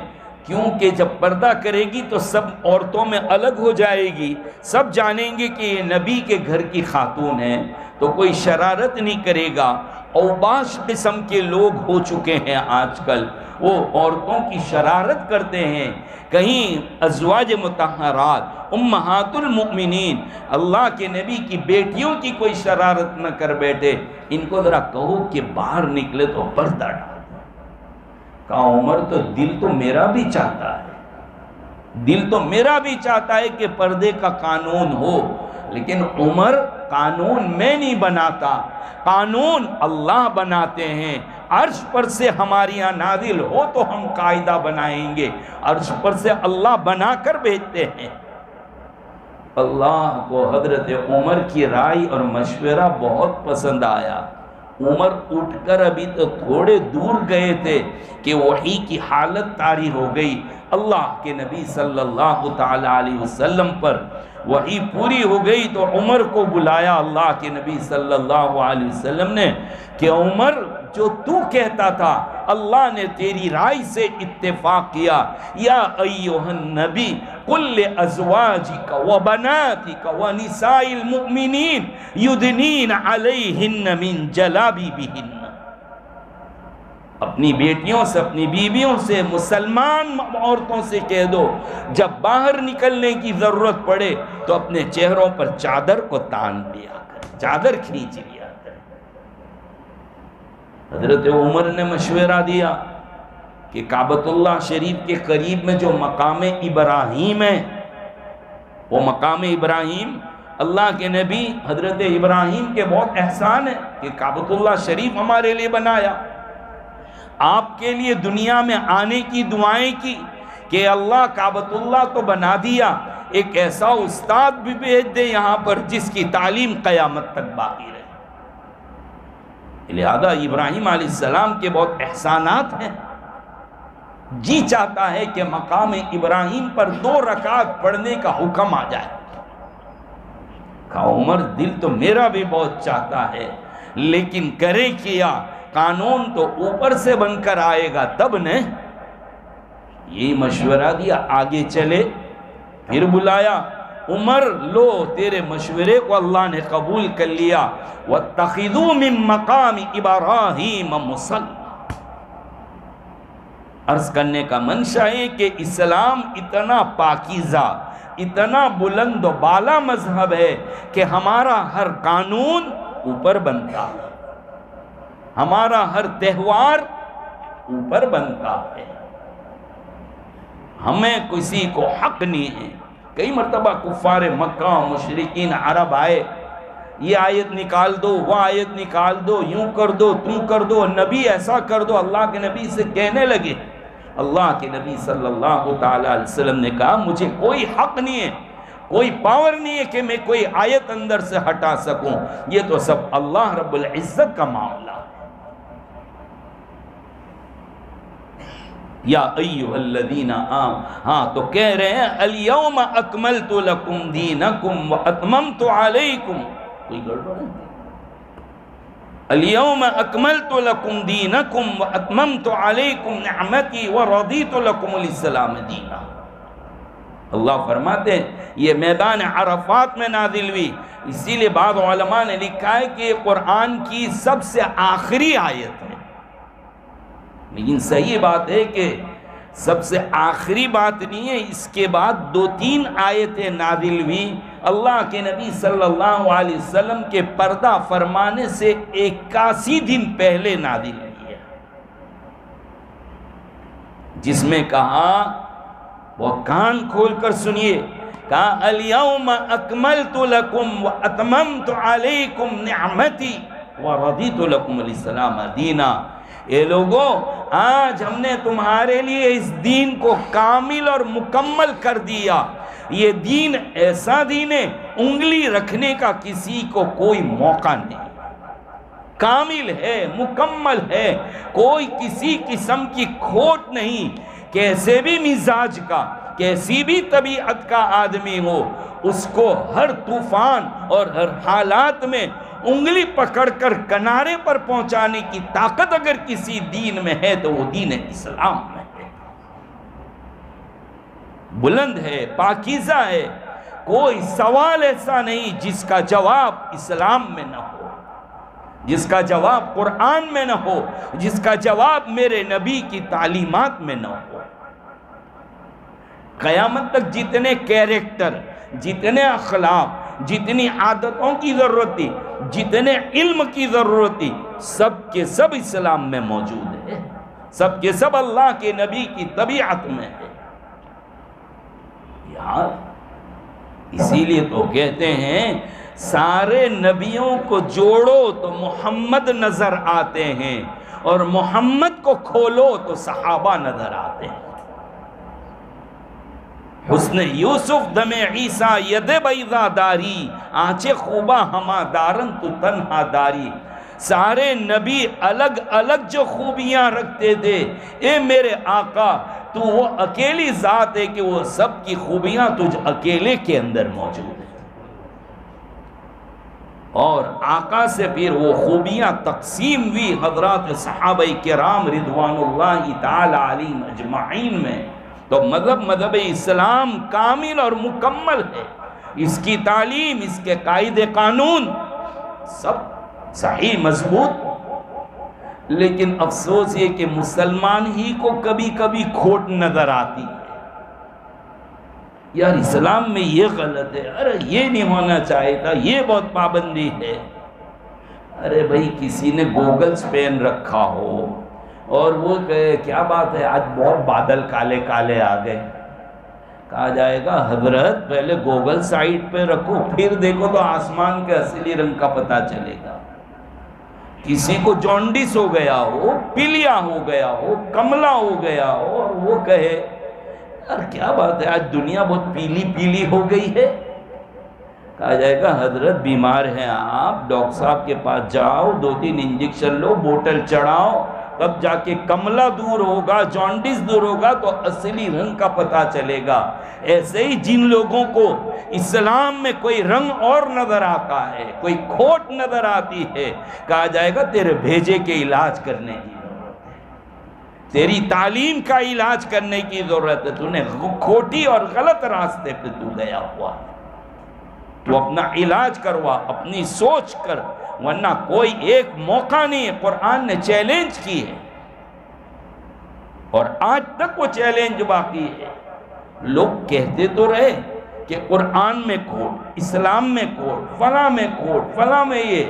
S1: کیونکہ جب پردہ کرے گی تو سب عورتوں میں الگ ہو جائے گی، سب جانیں گے کہ یہ نبی کے گھر کی خاتون ہے، تو کوئی شرارت نہیں کرے گا۔ اوباش قسم کے لوگ ہو چکے ہیں آج کل، وہ عورتوں کی شرارت کرتے ہیں، کہیں ازواج مطہرات امہات المؤمنین اللہ کے نبی کی بیٹیوں کی کوئی شرارت نہ کر بیٹھے، ان کو ذرا کہو کہ باہر نکلے تو پردہ ڈال۔ کہا عمر تو دل تو میرا بھی چاہتا ہے، دل تو میرا بھی چاہتا ہے کہ پردے کا قانون ہو، لیکن عمر قانون میں نہیں بناتا، قانون اللہ بناتے ہیں۔ عرش پر سے ہماری یہاں نازل ہو تو ہم قاعدہ بنائیں گے، عرش پر سے اللہ بنا کر بھیجتے ہیں۔ اللہ کو حضرت عمر کی رائے اور مشورہ بہت پسند آیا۔ عمر اٹھ کر ابھی تو تھوڑے دور گئے تھے کہ وحی کی حالت طاری ہو گئی، اللہ کے نبی صلی اللہ تعالی علیہ وسلم پر وحی پوری ہو گئی۔ تو عمر کو بلایا اللہ کے نبی صلی اللہ علیہ وسلم نے کہ عمر، جو تو کہتا تھا اللہ نے تیری رائے سے اتفاق کیا، یا ایھا النبی قل لازواجک وبناتک ونساء المؤمنین یدنین علیہن من جلابیبہن، اپنی بیٹیوں سے، اپنی بیویوں سے، مسلمان عورتوں سے کہہ دو جب باہر نکلنے کی ضرورت پڑے تو اپنے چہروں پر چادر کو تان لیا کریں، چادر کھینچ لیا کریں۔ حضرت عمر نے مشورہ دیا کہ کعبۃ اللہ شریف کے قریب میں جو مقام ابراہیم ہے، وہ مقام ابراہیم اللہ کے نبی حضرت ابراہیم کے بہت احسان ہے کہ کعبۃ اللہ شریف ہمارے لیے بنایا، آپ کے لیے دنیا میں آنے کی دعائیں کی کہ اللہ کعبۃ اللہ تو بنا دیا، ایک ایسا استاد بھی بھیج دے یہاں پر جس کی تعلیم قیامت تک باقی رہے۔ لہذا ابراہیم علیہ السلام کے بہت احسانات ہیں، جی چاہتا ہے کہ مقام ابراہیم پر 2 رکعت پڑھنے کا حکم آ جائے۔ کہا عمر دل تو میرا بھی بہت چاہتا ہے، لیکن کرے کیا، قانون تو اوپر سے بن کر آئے گا تب نے۔ یہی مشورہ دیا، آگے چلے، پھر بلایا، عمر لو تیرے مشورے کو اللہ نے قبول کر لیا، وَاتَّخِذُوا مِن مَقَامِ إِبْرَاهِيمَ مُصَلًّى۔ عرض کرنے کا منشا ہے کہ اسلام اتنا پاکیزہ، اتنا بلند و بالا مذہب ہے کہ ہمارا ہر قانون اوپر بنتا ہے، ہمارا ہر تہوار اوپر بنتا ہے، ہمیں کسی کو حق نہیں ہے۔ کئی مرتبہ کفار مکہ مشرکین عرب آئے، یہ آیت نکال دو، وہ آیت نکال دو، یوں کر دو، تم کر دو، نبی ایسا کر دو، اللہ کے نبی سے کہنے لگے۔ اللہ کے نبی صلی اللہ تعالی علیہ وسلم نے کہا مجھے کوئی حق نہیں ہے، کوئی پاور نہیں ہے کہ میں کوئی آیت اندر سے ہٹا سکوں، یہ تو سب اللہ رب العزت کا معاملہ ہے۔ یا ایھا الذین آمنوا، ہاں تو کہہ رہے ہیں الیوم اکملت لکم دینکم واتممت علیکم، کوئی گڑبڑ ہے؟ الیوم اکملت لکم دینکم واتممت علیکم نعمتی ورضیت لکم الاسلام دینا۔ اللہ فرماتے ہیں یہ میدان عرفات میں نازل ہوئی، اسی لئے بعض علماء نے لکھا ہے کہ یہ قرآن کی سب سے آخری آیت ہے، لیکن صحیح بات ہے کہ سب سے آخری بات نہیں ہے، اس کے بعد 2-3 آیتیں نازل ہوئی، اللہ کے نبی صلی اللہ علیہ وسلم کے پردہ فرمانے سے 81 دن پہلے نازل ہوئی ہے، جس میں کہا، وہ کان کھول کر سنیے، کہا الیوم اکملت لکم واتممت علیکم نعمتی ورضیت لکم الاسلام دینا۔ اے لوگوں، آج ہم نے تمہارے لیے اس دین کو کامل اور مکمل کر دیا۔ یہ دین ایسا دین ہے، انگلی رکھنے کا کسی کو کوئی موقع نہیں، کامل ہے، مکمل ہے، کوئی کسی قسم کی کھوٹ نہیں، کیسے بھی مزاج کا، کیسی بھی طبیعت کا آدمی ہو، اس کو ہر طوفان اور ہر حالات میں انگلی پکڑ کر کنارے پر پہنچانے کی طاقت اگر کسی دین میں ہے تو وہ دین اسلام میں ہے، بلند ہے، پاکیزہ ہے، کوئی سوال ایسا نہیں جس کا جواب اسلام میں نہ ہو، جس کا جواب قرآن میں نہ ہو، جس کا جواب میرے نبی کی تعلیمات میں نہ ہو۔ قیامت تک جتنے کیریکٹر، جتنے اخلاق، جتنی عادتوں کی ضرورت تھی، جتنے علم کی ضرورت تھی، سب کے سب اسلام میں موجود ہے، سب کے سب اللہ کے نبی کی طبیعت میں ہے۔ یار اسی لیے تو کہتے ہیں سارے نبیوں کو جوڑو تو محمد نظر آتے ہیں، اور محمد کو کھولو تو صحابہ نظر آتے ہیں۔ حسن یوسف دم عیسیٰ ید بیضا داری، آنچ خوبہ ہما دارن تو تنہا داری۔ سارے نبی الگ الگ جو خوبیاں رکھتے تھے، اے میرے آقا تو وہ اکیلی ذات ہے کہ وہ سب کی خوبیاں تجھ اکیلے کے اندر موجود ہیں، اور آقا سے پھر وہ خوبیاں تقسیم ہوئی حضرات صحابہ کرام رضوان اللہ تعالی علیہم اجمعین میں۔ تو مذہب اسلام کامل اور مکمل ہے، اس کی تعلیم، اس کے قاعدے قانون سب صحیح مضبوط، لیکن افسوس یہ کہ مسلمان ہی کو کبھی کبھی کھوٹ نظر آتی ہے۔ یار اسلام میں یہ غلط ہے، ارے یہ نہیں ہونا چاہیے تھا، یہ بہت پابندی ہے۔ ارے بھائی کسی نے گوگلز پہن رکھا ہو اور وہ کہے کیا بات ہے آج بہت بادل کالے کالے آ گئے، کہا جائے گا حضرت پہلے گوگل سائٹ پہ رکھو پھر دیکھو تو آسمان کے اصلی رنگ کا پتہ چلے گا۔ کسی کو جونڈس ہو گیا ہو، پیلیا ہو گیا ہو، کملا ہو گیا ہو، اور وہ کہے یار کیا بات ہے آج دنیا بہت پیلی پیلی ہو گئی ہے، کہا جائے گا حضرت بیمار ہیں آپ، ڈاکٹر صاحب کے پاس جاؤ، 2-3 انجیکشن لو، بوٹل چڑھاؤ، تب جا کے کملا دور ہوگا، جونڈس دور ہوگا تو اصلی رنگ کا پتہ چلے گا۔ ایسے ہی جن لوگوں کو اسلام میں کوئی رنگ اور نظر آتا ہے، کوئی کھوٹ نظر آتی ہے، کہا جائے گا تیرے بھیجے کے علاج کرنے کی ضرورت ہے، تیری تعلیم کا علاج کرنے کی ضرورت ہے، تو نے کھوٹی اور غلط راستے پہ تو گیا ہوا، تو اپنا علاج کروا، اپنی سوچ کر، ورنہ کوئی ایک موقع نہیں ہے۔ قرآن نے چیلنج کی ہے اور آج تک وہ چیلنج باقی ہے۔ لوگ کہتے تو رہے کہ قرآن میں کھوٹ، اسلام میں کھوٹ، فلاں میں کھوٹ، فلاں میں یہ،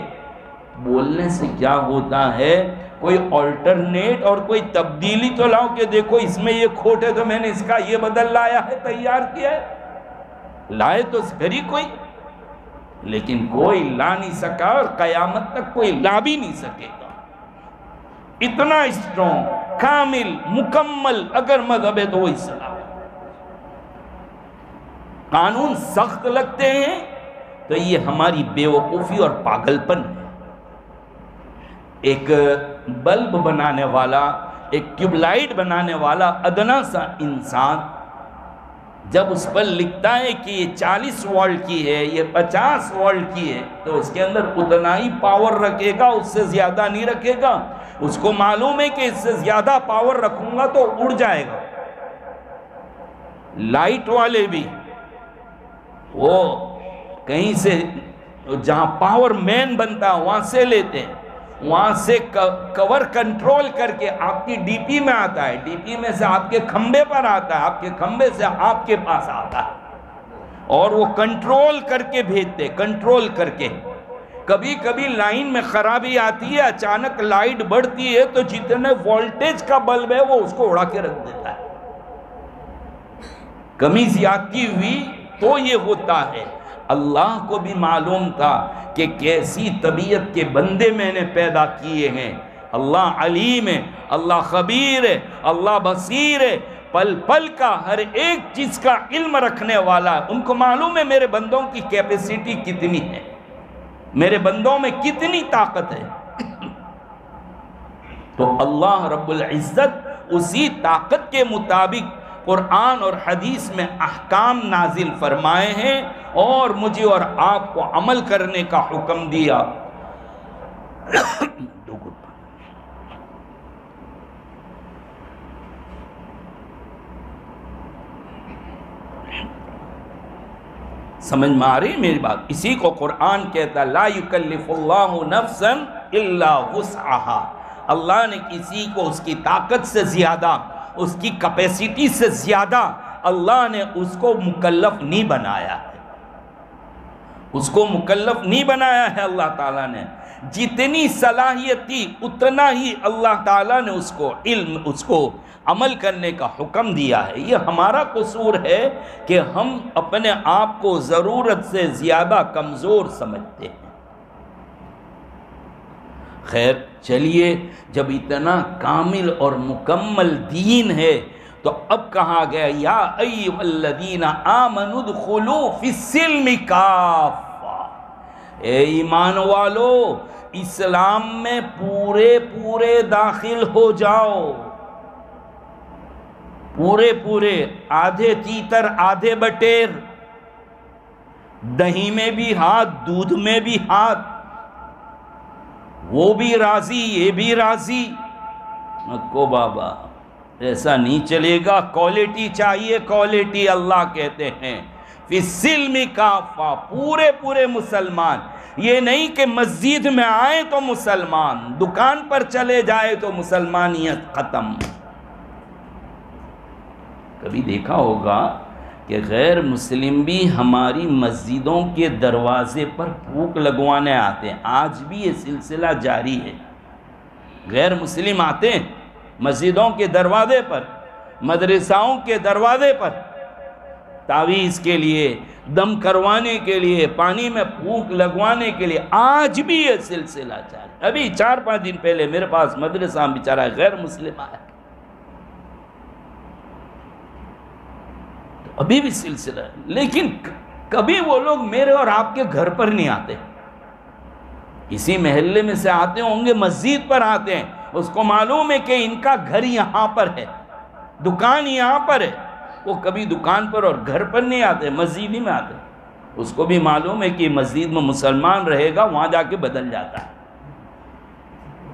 S1: بولنے سے کیا ہوتا ہے؟ کوئی آلٹرنیٹ اور کوئی تبدیلی تو لاؤ کہ دیکھو اس میں یہ کھوٹ ہے تو میں نے اس کا یہ بدل لایا ہے، تیار کیا ہے، لائے تو صحیح کوئی، لیکن کوئی لا نہیں سکا اور قیامت تک کوئی لا بھی نہیں سکے گا۔ اتنا اسٹرونگ، کامل، مکمل اگر مذہب ہے تو وہ اسلام ہے۔ قانون سخت لگتے ہیں تو یہ ہماری بے وقوفی اور پاگل پن ہے۔ ایک بلب بنانے والا، ایک ٹیوب لائٹ بنانے والا ادنا سا انسان جب اس پر لکھتا ہے کہ یہ 40 وولٹ کی ہے، یہ 50 وولٹ کی ہے، تو اس کے اندر اتنا ہی پاور رکھے گا، اس سے زیادہ نہیں رکھے گا۔ اس کو معلوم ہے کہ اس سے زیادہ پاور رکھوں گا تو اڑ جائے گا۔ لائٹ والے بھی وہ کہیں سے جہاں پاور مین بنتا ہے وہاں سے لیتے ہیں، وہاں سے کور کنٹرول کر کے آپ کی ڈی پی میں آتا ہے، ڈی پی میں سے آپ کے کھمبے پر آتا ہے، آپ کے کھمبے سے آپ کے پاس آتا ہے، اور وہ کنٹرول کر کے بھیجتے، کنٹرول کر کے۔ کبھی کبھی لائن میں خرابی آتی ہے، اچانک لائٹ بڑھتی ہے تو جتنے وولٹیج کا بلب ہے وہ اس کو اڑا کے رکھ دیتا ہے۔ کمی زیادتی ہوئی تو یہ ہوتا ہے۔ اللہ کو بھی معلوم تھا کہ کیسی طبیعت کے بندے میں نے پیدا کیے ہیں۔ اللہ علیم ہے، اللہ خبیر ہے، اللہ بصیر ہے، پل پل کا ہر ایک چیز کا علم رکھنے والا ہے۔ ان کو معلوم ہے میرے بندوں کی کیپیسٹی کتنی ہے، میرے بندوں میں کتنی طاقت ہے۔ تو اللہ رب العزت اسی طاقت کے مطابق قرآن اور حدیث میں احکام نازل فرمائے ہیں اور مجھے اور آپ کو عمل کرنے کا حکم دیا۔ سمجھ میں آ رہی میری بات؟ اسی کو قرآن کہتا لا یکلف اللہ نفسا الا وسعها۔ اللہ نے کسی کو اس کی طاقت سے زیادہ، اس کی کیپیسٹی سے زیادہ اللہ نے اس کو مکلف نہیں بنایا ہے، اس کو مکلف نہیں بنایا ہے۔ اللہ تعالیٰ نے جتنی صلاحیت تھی اتنا ہی اللہ تعالیٰ نے اس کو علم، اس کو عمل کرنے کا حکم دیا ہے۔ یہ ہمارا قصور ہے کہ ہم اپنے آپ کو ضرورت سے زیادہ کمزور سمجھتے ہیں۔ خیر چلیے، جب اتنا کامل اور مکمل دین ہے تو اب کہا گیا یا ایھا الذین آمنوا ادخلوا فی السلم کافہ، اے ایمان والو اسلام میں پورے داخل ہو جاؤ، پورے، آدھے تیتر آدھے بٹیر، دہی میں بھی ہاتھ دودھ میں بھی ہاتھ، وہ بھی راضی یہ بھی راضی۔ کو بابا ایسا نہیں چلے گا، کوالٹی چاہیے، کوالٹی۔ اللہ کہتے ہیں فی السلم کافہ، پورے مسلمان، یہ نہیں کہ مسجد میں آئے تو مسلمان، دکان پر چلے جائے تو مسلمانیت ختم۔ کبھی دیکھا ہوگا کہ غیر مسلم بھی ہماری مسجدوں کے دروازے پر پھونک لگوانے آتے ہیں، آج بھی یہ سلسلہ جاری ہے۔ غیر مسلم آتے ہیں مسجدوں کے دروازے پر، مدرساؤں کے دروازے پر، تعویذ کے لیے، دم کروانے کے لیے، پانی میں پھونک لگوانے کے لیے، آج بھی یہ سلسلہ جاری۔ ابھی 4-5 دن پہلے میرے پاس مدرسہ بیچارہ غیر مسلم آیا، ابھی بھی سلسلہ ہے، لیکن کبھی وہ لوگ میرے اور آپ کے گھر پر نہیں آتے، اسی محلے میں سے آتے ہوں گے، مسجد پر آتے ہیں، اس کو معلوم ہے کہ ان کا گھر یہاں پر ہے، دکان یہاں پر ہے، وہ کبھی دکان پر اور گھر پر نہیں آتے، مسجد ہی میں آتے، اس کو بھی معلوم ہے کہ مسجد میں مسلمان رہے گا، وہاں جا کے بدل جاتا ہے،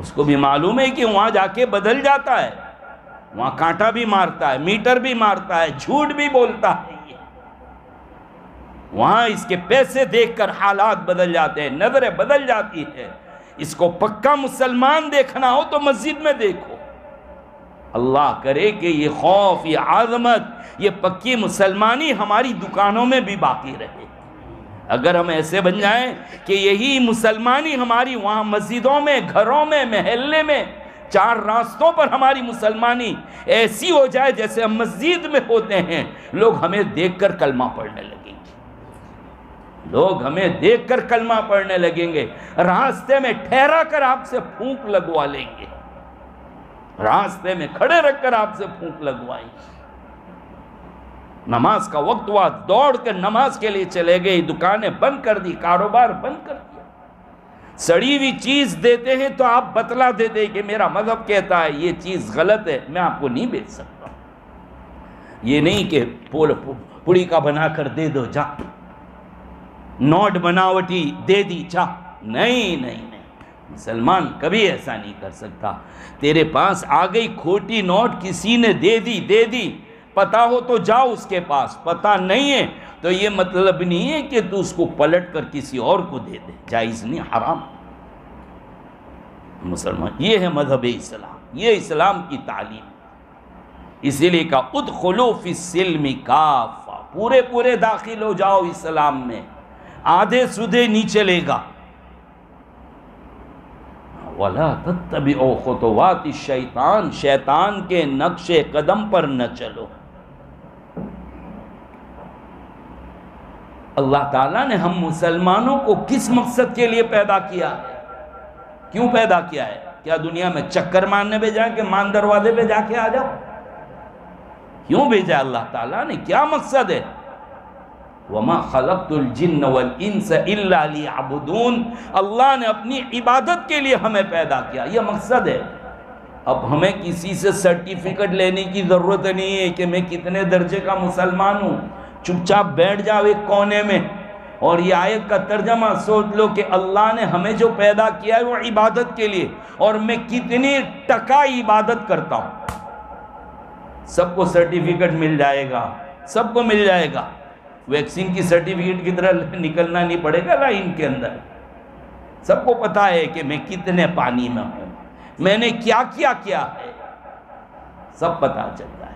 S1: اس کو بھی معلوم ہے کہ وہاں جا کے بدل جاتا ہے، وہاں کانٹا بھی مارتا ہے، میٹر بھی مارتا ہے، جھوٹ بھی بولتا ہے، وہاں اس کے پیسے دیکھ کر حالات بدل جاتے ہیں، نظریں بدل جاتی ہے۔ اس کو پکا مسلمان دیکھنا ہو تو مسجد میں دیکھو۔ اللہ کرے کہ یہ خوف، یہ عظمت، یہ پکی مسلمانی ہماری دکانوں میں بھی باقی رہے۔ اگر ہم ایسے بن جائیں کہ یہی مسلمانی ہماری وہاں مسجدوں میں، گھروں میں، محلے میں، 4 راستوں پر ہماری مسلمانی ایسی ہو جائے جیسے ہم مسجد میں ہوتے ہیں، لوگ ہمیں دیکھ کر کلمہ پڑھنے لگیں گے، لوگ ہمیں دیکھ کر کلمہ پڑھنے لگیں گے، راستے میں ٹھہرا کر آپ سے پھونک لگوا لیں گے، راستے میں کھڑے رکھ کر آپ سے پھونک لگوائیں گے۔ نماز کا وقت ہوا، دوڑ کے نماز کے لیے چلے گئے، دکانیں بند کر دی، کاروبار بند کر دیا۔ سڑی ہوئی چیز دیتے ہیں تو آپ بتلا دیتے ہیں کہ میرا مذہب کہتا ہے یہ چیز غلط ہے، میں آپ کو نہیں بیچ سکتا۔ یہ نہیں کہ پوڑی کا بنا کر دے دو جا، نوٹ بناوٹی دے دی جا، نہیں، مسلمان کبھی ایسا نہیں کر سکتا۔ تیرے پاس آ گئی کھوٹی نوٹ، کسی نے دے دی، پتہ ہو تو جاؤ اس کے پاس، پتہ نہیں ہے تو یہ مطلب نہیں ہے کہ تو اس کو پلٹ کر کسی اور کو دے دے، جائز نہیں، حرام۔ مسلمان یہ ہے مذہب اسلام، یہ اسلام کی تعلیم، اسی لیے کہا ادخلوا فی السلم کافہ، پورے داخل ہو جاؤ اسلام میں، آدھے سدھے نہیں چلے گا۔ وَلَا تَتَّبِعُوا خُطُوَاتِ الشَّيْطَانِ، شیطان کے نقش قدم پر نہ چلو۔ اللہ تعالیٰ نے ہم مسلمانوں کو کس مقصد کے لیے پیدا کیا ہے؟ کیوں پیدا کیا ہے؟ کیا دنیا میں چکر مارنے بھیجا کہ مان دروازے پہ جا کے آ جاؤ؟ کیوں بھیجا اللہ تعالیٰ نے؟ کیا مقصد ہے؟ وَمَا خَلَقْتُ الْجِنَّ وَالْإِنسَ إِلَّا لِيَعْبُدُونَ، اللہ نے اپنی عبادت کے لیے ہمیں پیدا کیا، یہ مقصد ہے۔ اب ہمیں کسی سے سرٹیفکیٹ لینے کی ضرورت نہیں ہے کہ میں کتنے درجے کا مسلمان ہوں، چپ چاپ بیٹھ جاؤ ایک کونے میں، اور یہ آیت کا ترجمہ سوچ لو کہ اللہ نے ہمیں جو پیدا کیا ہے وہ عبادت کے لیے، اور میں کتنی ٹکا عبادت کرتا ہوں۔ سب کو سرٹیفکیٹ مل جائے گا، سب کو مل جائے گا، ویکسین کی سرٹیفکیٹ کی طرح نکلنا نہیں پڑے گا لائن کے اندر۔ سب کو پتا ہے کہ میں کتنے پانی میں ہوں، میں نے کیا ہے، سب پتا چلتا ہے۔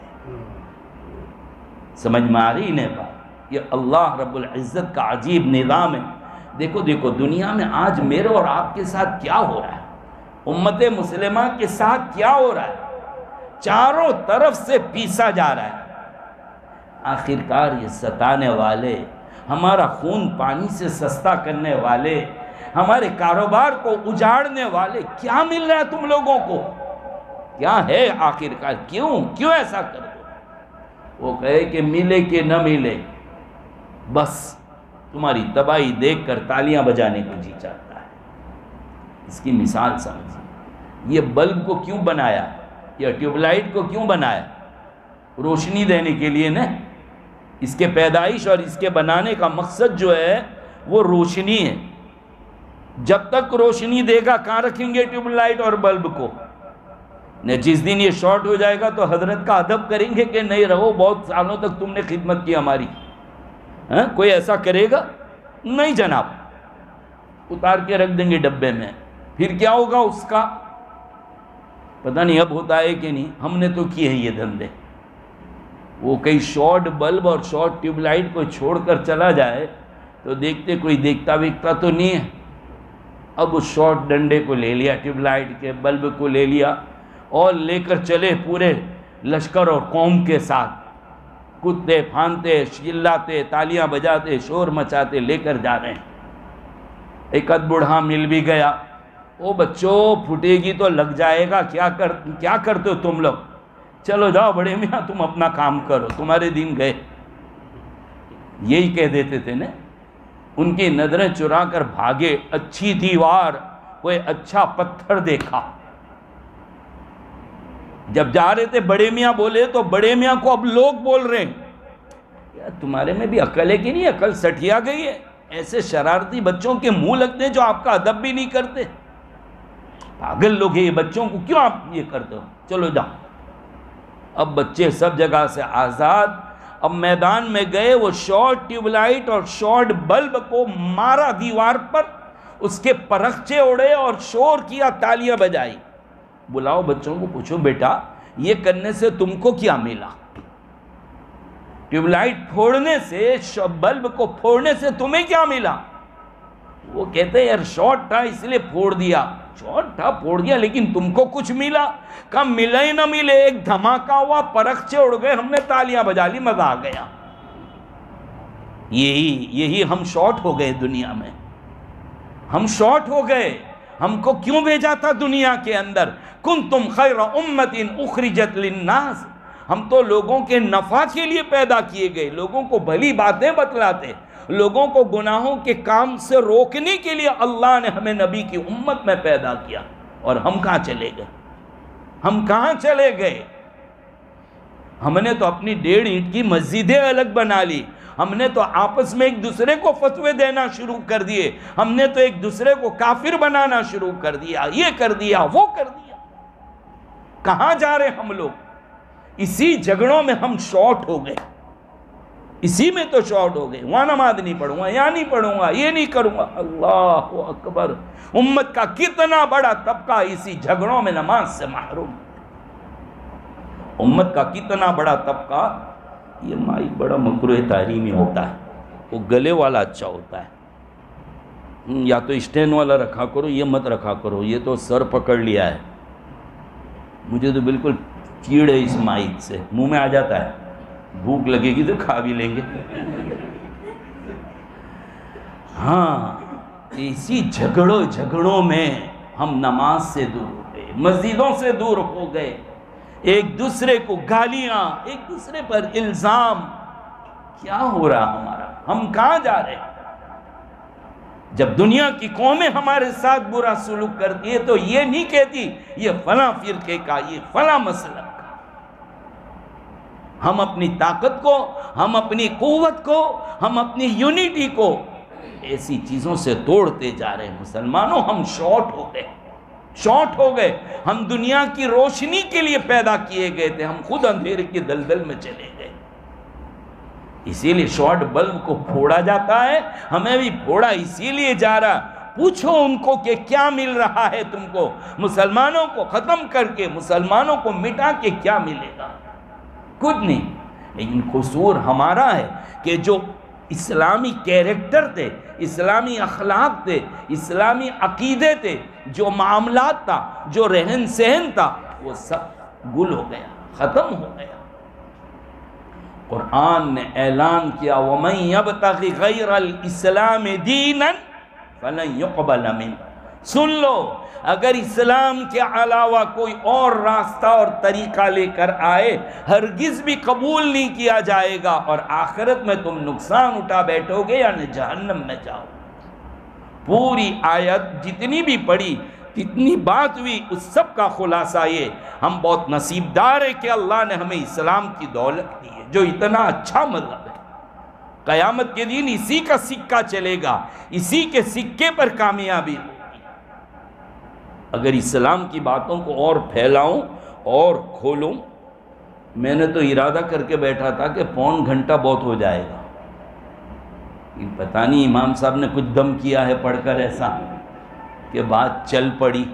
S1: سمجھ میں آ رہی نہیں بات؟ یہ اللہ رب العزت کا عجیب نظام ہے۔ دیکھو دنیا میں آج میرے اور آپ کے ساتھ کیا ہو رہا ہے، امت مسلمہ کے ساتھ کیا ہو رہا ہے، چاروں طرف سے پیسا جا رہا ہے۔ آخرکار یہ ستانے والے، ہمارا خون پانی سے سستا کرنے والے، ہمارے کاروبار کو اجاڑنے والے، کیا مل رہا ہے تم لوگوں کو؟ کیا ہے آخرکار؟ کیوں ایسا کر دو؟ وہ کہے کہ ملے کہ نہ ملے، بس تمہاری تباہی دیکھ کر تالیاں بجانے کو جی چاہتا ہے۔ اس کی مثال سمجھیں، یہ بلب کو کیوں بنایا، یہ ٹیوب لائٹ کو کیوں بنایا؟ روشنی دینے کے لیے نا۔ اس کے پیدائش اور اس کے بنانے کا مقصد جو ہے وہ روشنی ہے۔ جب تک روشنی دے گا کہاں رکھیں گے ٹیوب لائٹ اور بلب کو؟ جس دن یہ شارٹ ہو جائے گا تو حضرت کا ادب کریں گے کہ نہیں رہو، بہت سالوں تک تم نے خدمت کی ہماری۔ کوئی ایسا کرے گا؟ نہیں جناب، اتار کے رکھ دیں گے ڈبے میں۔ پھر کیا ہوگا اس کا پتہ نہیں اب ہوتا ہے کہ نہیں، ہم نے تو کیے ہیں یہ دھندے۔ وہ کئی شارٹ بلب اور شارٹ ٹیوب لائٹ کو چھوڑ کر چلا جائے تو دیکھتے کوئی دیکھتا ویکھتا تو نہیں ہے۔ اب اس شارٹ ڈنڈے کو لے لیا، ٹیوب لائٹ کے بلب کو لے لیا اور لے کر چلے پورے لشکر اور قوم کے ساتھ، کودتے پھاندتے چلاتے تالیاں بجاتے شور مچاتے لے کر جا رہے ہیں۔ ایک آدھ بوڑھا مل بھی گیا، او بچوں پھٹے گی تو لگ جائے گا، کیا کرتے ہو تم لوگ؟ چلو جاؤ بڑے میاں تم اپنا کام کرو، تمہارے دن گئے۔ یہی کہہ دیتے تھے نا۔ ان کی نظریں چرا کر بھاگے، اچھی دیوار، کوئی اچھا پتھر دیکھا۔ جب جا رہے تھے بڑے میاں بولے تو بڑے میاں کو اب لوگ بول رہے ہیں یار تمہارے میں بھی عقل ہے کہ نہیں؟ عقل سٹیا گئی ہے؟ ایسے شرارتی بچوں کے منہ لگتے ہیں جو آپ کا ادب بھی نہیں کرتے۔ پاگل لوگ ہیں یہ، بچوں کو کیوں آپ یہ کرتے ہو؟ چلو جاؤ۔ اب بچے سب جگہ سے آزاد، اب میدان میں گئے، وہ شارٹ ٹیوب لائٹ اور شارٹ بلب کو مارا دیوار پر، اس کے پرخچے اڑے اور شور کیا، تالیاں بجائی۔ بلاؤ بچوں کو، پوچھو بیٹا یہ کرنے سے تم کو کیا ملا؟ ٹیوب لائٹ پھوڑنے سے، بلب کو پھوڑنے سے تمہیں کیا ملا؟ وہ کہتے ہیں یار شارٹ تھا اس لیے پھوڑ دیا۔ شارٹ تھا پھوڑ دیا لیکن تم کو کچھ ملا؟ کہا ملا ہی نہ ملے، ایک دھماکہ ہوا، پرخچے اڑ گئے، ہم نے تالیاں بجا لی، مزہ آ گیا۔ یہی ہم شارٹ ہو گئے دنیا میں، ہم شارٹ ہو گئے۔ ہم کو کیوں بھیجا تھا دنیا کے اندر؟ کنتم خیر امت اخرجت للناس، ہم تو لوگوں کے نفع کے لیے پیدا کیے گئے، لوگوں کو بھلی باتیں بتلاتے، لوگوں کو گناہوں کے کام سے روکنے کے لیے اللہ نے ہمیں نبی کی امت میں پیدا کیا۔ اور ہم کہاں چلے گئے؟ ہم کہاں چلے گئے؟ ہم نے تو اپنی 1.5 اینٹ کی مسجدیں الگ بنا لی، ہم نے تو آپس میں ایک دوسرے کو فتوے دینا شروع کر دیے، ہم نے تو ایک دوسرے کو کافر بنانا شروع کر دیا، یہ کر دیا وہ کر دیا۔ کہاں جا رہے ہم لوگ؟ اسی جھگڑوں میں ہم شارٹ ہو گئے، اسی میں تو شارٹ ہو گئے۔ وہاں نماز نہیں پڑھوں گا، یہاں نہیں پڑھوں گا، یہ نہیں کروں گا۔ اللہ اکبر، امت کا کتنا بڑا طبقہ اسی جھگڑوں میں نماز سے محروم۔ امت کا کتنا بڑا طبقہ، یہ مائک بڑا مکروہ تحریمی ہوتا ہے، وہ گلے والا اچھا ہوتا ہے، یا تو اسٹینڈ والا رکھا کرو، یہ مت رکھا کرو، یہ تو سر پکڑ لیا ہے۔ مجھے تو بالکل چیڑ ہے اس مائک سے، منہ میں آ جاتا ہے، بھوک لگے گی تو کھا بھی لیں گے۔ ہاں اسی جھگڑوں میں ہم نماز سے دور ہو گئے، مسجدوں سے دور ہو گئے، ایک دوسرے کو گالیاں، ایک دوسرے پر الزام۔ کیا ہو رہا ہمارا؟ ہم کہاں جا رہے ہیں؟ جب دنیا کی قومیں ہمارے ساتھ برا سلوک کرتی ہے تو یہ نہیں کہتی یہ فلاں فرقے کا، یہ فلاں مسلک کا۔ ہم اپنی طاقت کو، ہم اپنی قوت کو، ہم اپنی یونٹی کو ایسی چیزوں سے توڑتے جا رہے ہیں۔ مسلمانوں ہم شارٹ ہو گئے، ہم دنیا کی روشنی کے لیے پیدا کیے گئے تھے، ہم خود اندھیرے کی دلدل میں چلے گئے۔ اسی لیے شارٹ بلب کو پھوڑا جاتا ہے، ہمیں بھی پھوڑا اسی لیے جا رہا۔ پوچھو ان کو کہ کیا مل رہا ہے تم کو؟ مسلمانوں کو ختم کر کے، مسلمانوں کو مٹا کے کیا ملے گا؟ کچھ نہیں۔ لیکن قصور ہمارا ہے کہ جو اسلامی کیریکٹر تھے، اسلامی اخلاق تھے، اسلامی عقیدے تھے، جو معاملات تھا، جو رہن سہن تھا، وہ سب گل ہو گیا، ختم ہو گیا۔ قرآن نے اعلان کیا وَمَن يَبْتَغِ غَيْرَ الْإِسْلَامِ دِينًا فَلَن يُقْبَلَ مِنْهُ، سن لو، اگر اسلام کے علاوہ کوئی اور راستہ اور طریقہ لے کر آئے ہرگز بھی قبول نہیں کیا جائے گا، اور آخرت میں تم نقصان اٹھا بیٹھو گے یعنی جہنم میں جاؤ۔ پوری آیت جتنی بھی پڑھی جتنی بات ہوئی اس سب کا خلاصہ یہ، ہم بہت نصیبدار ہیں کہ اللہ نے ہمیں اسلام کی دولت دی ہے، جو اتنا اچھا مذہب ہے۔ قیامت کے دن اسی کا سکہ چلے گا، اسی کے سکے پر کامیابی ہوگی۔ اگر اسلام کی باتوں کو اور پھیلاؤں اور کھولوں، میں نے تو ارادہ کر کے بیٹھا تھا کہ پون گھنٹہ بہت ہو جائے گا، پتہ نہیں امام صاحب نے کچھ دم کیا ہے پڑھ کر ایسا کہ بات چل پڑی،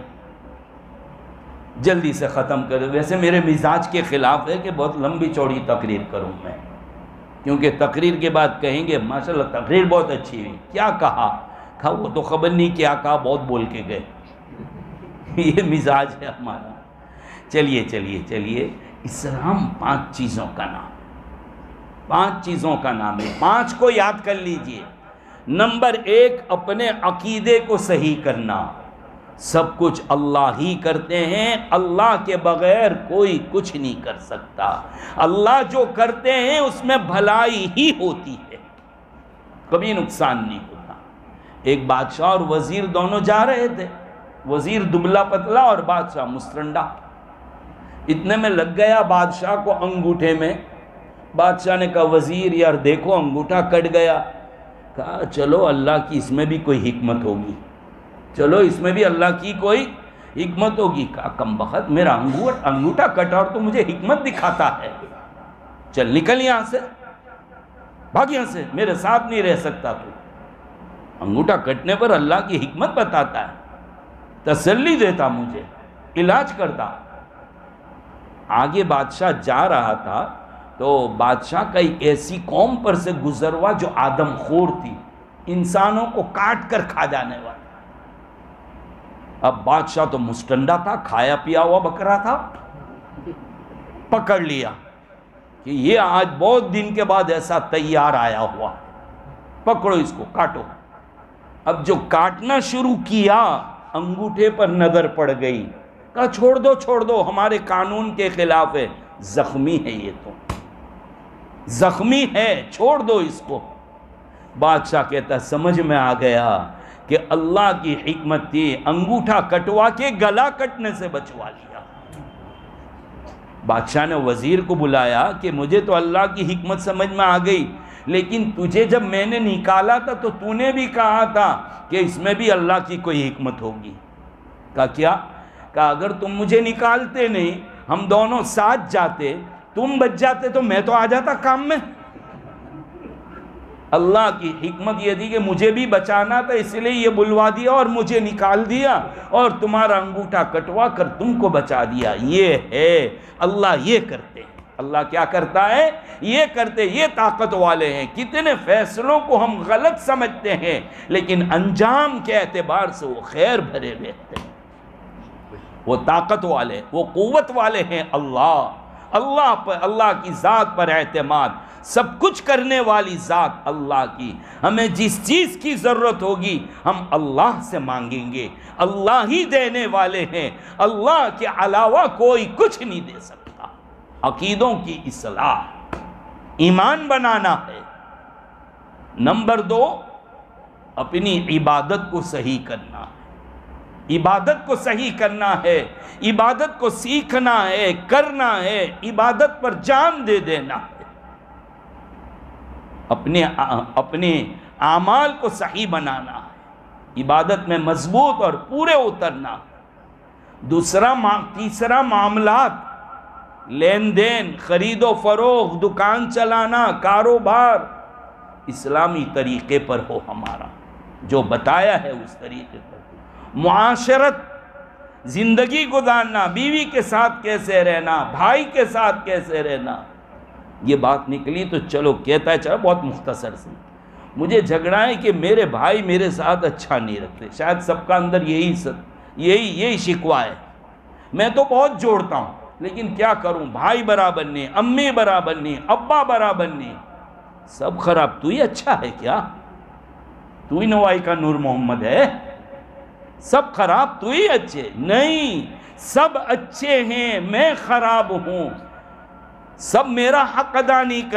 S1: جلدی سے ختم کرو۔ ویسے میرے مزاج کے خلاف ہے کہ بہت لمبی چوڑی تقریر کروں میں، کیونکہ تقریر کے بعد کہیں گے ماشاءاللہ تقریر بہت اچھی ہوئی، کیا کہا وہ تو خبر نہیں کیا کہا، بہت بول کے گئے۔ یہ مزاج ہے ہمارا۔ چلیے چلیے چلیے، اسلام 5 چیزوں کا نام، 5 چیزوں کا نام ہے، 5 کو یاد کر لیجئے۔ نمبر 1، اپنے عقیدے کو صحیح کرنا۔ سب کچھ اللہ ہی کرتے ہیں، اللہ کے بغیر کوئی کچھ نہیں کر سکتا۔ اللہ جو کرتے ہیں اس میں بھلائی ہی ہوتی ہے، کبھی نقصان نہیں ہوتا۔ ایک بادشاہ اور وزیر دونوں جا رہے تھے، وزیر دبلا پتلا اور بادشاہ مسترنڈا۔ اتنے میں لگ گیا بادشاہ کو انگوٹھے میں۔ بادشاہ نے کہا وزیر یار دیکھو انگوٹھا کٹ گیا۔ کہا چلو اللہ کی اس میں بھی کوئی حکمت ہوگی، چلو اس میں بھی اللہ کی کوئی حکمت ہوگی۔ کہا کم بخت، میرا انگوٹھا کٹا اور تو مجھے حکمت دکھاتا ہے، چل نکل یہاں سے، بھاگ یہاں سے، میرے ساتھ نہیں رہ سکتا تو۔ انگوٹھا کٹنے پر اللہ کی حکمت بتاتا ہے، تسلی دیتا، مجھے علاج کرتا۔ آگے بادشاہ جا رہا تھا تو بادشاہ کا ایک ایسی قوم پر سے گزر ہوا جو آدم خور تھی، انسانوں کو کاٹ کر کھا جانے والا۔ اب بادشاہ تو مستنڈا تھا، کھایا پیا ہوا بکرا تھا، پکڑ لیا کہ یہ آج بہت دن کے بعد ایسا تیار آیا ہوا، پکڑو اس کو کاٹو۔ اب جو کاٹنا شروع کیا انگوٹھے پر نظر پڑ گئی، کہا چھوڑ دو ہمارے قانون کے خلاف ہے، زخمی ہے یہ تو، زخمی ہے، چھوڑ دو اس کو۔ بادشاہ کہتا سمجھ میں آ گیا کہ اللہ کی حکمت تھی، انگوٹھا کٹوا کے گلا کٹنے سے بچوا لیا۔ بادشاہ نے وزیر کو بلایا کہ مجھے تو اللہ کی حکمت سمجھ میں آ گئی، لیکن تجھے جب میں نے نکالا تھا تو تو نے بھی کہا تھا کہ اس میں بھی اللہ کی کوئی حکمت ہوگی۔ کہا کیا؟ کہا اگر تم مجھے نکالتے نہیں، ہم دونوں ساتھ جاتے، تم بچ جاتے تو میں تو آ جاتا کام میں۔ اللہ کی حکمت یہ تھی کہ مجھے بھی بچانا تھا، اس لیے یہ بلوا دیا اور مجھے نکال دیا اور تمہارا انگوٹھا کٹوا کر تم کو بچا دیا۔ یہ ہے اللہ، یہ کرتے ہیں۔ اللہ کیا کرتا ہے؟ یہ کرتے، یہ طاقت والے ہیں۔ کتنے فیصلوں کو ہم غلط سمجھتے ہیں لیکن انجام کے اعتبار سے وہ خیر بھرے رہتے ہیں۔ وہ طاقت والے، وہ قوت والے ہیں اللہ کی ذات پر اعتماد، سب کچھ کرنے والی ذات اللہ کی۔ ہمیں جس چیز کی ضرورت ہوگی ہم اللہ سے مانگیں گے، اللہ ہی دینے والے ہیں، اللہ کے علاوہ کوئی کچھ نہیں دے سکتا۔ عقیدوں کی اصلاح، ایمان بنانا ہے۔ نمبر 2، اپنی عبادت کو صحیح کرنا ہے۔ عبادت کو صحیح کرنا ہے، عبادت کو سیکھنا ہے، کرنا ہے، عبادت پر جان دے دینا ہے، اپنے اعمال کو صحیح بنانا ہے، عبادت میں مضبوط اور پورے اترنا۔ تیسرا معاملات، لین دین، خرید و فروخت، دکان چلانا، کاروبار اسلامی طریقے پر ہو، ہمارا جو بتایا ہے اس طریقے پر۔ معاشرت، زندگی گزارنا، بیوی کے ساتھ کیسے رہنا، بھائی کے ساتھ کیسے رہنا، یہ بات نکلی تو چلو کہتا ہے چلو بہت مختصر سے۔ مجھے جھگڑا ہے کہ میرے بھائی میرے ساتھ اچھا نہیں رکھتے، شاید سب کا اندر یہی شکوہ ہے۔ میں تو بہت جوڑتا ہوں لیکن کیا کروں، بھائی برابر نہیں، امی برابر نہیں، ابا برابر نہیں، سب خراب، تو ہی اچھا ہے کیا؟ تو ہی نوائی کا نور محمد ہے؟ سب خراب تو ہی اچھے نہیں، سب اچھے ہیں، میں خراب ہوں۔ سب میرا حق ادا نہیں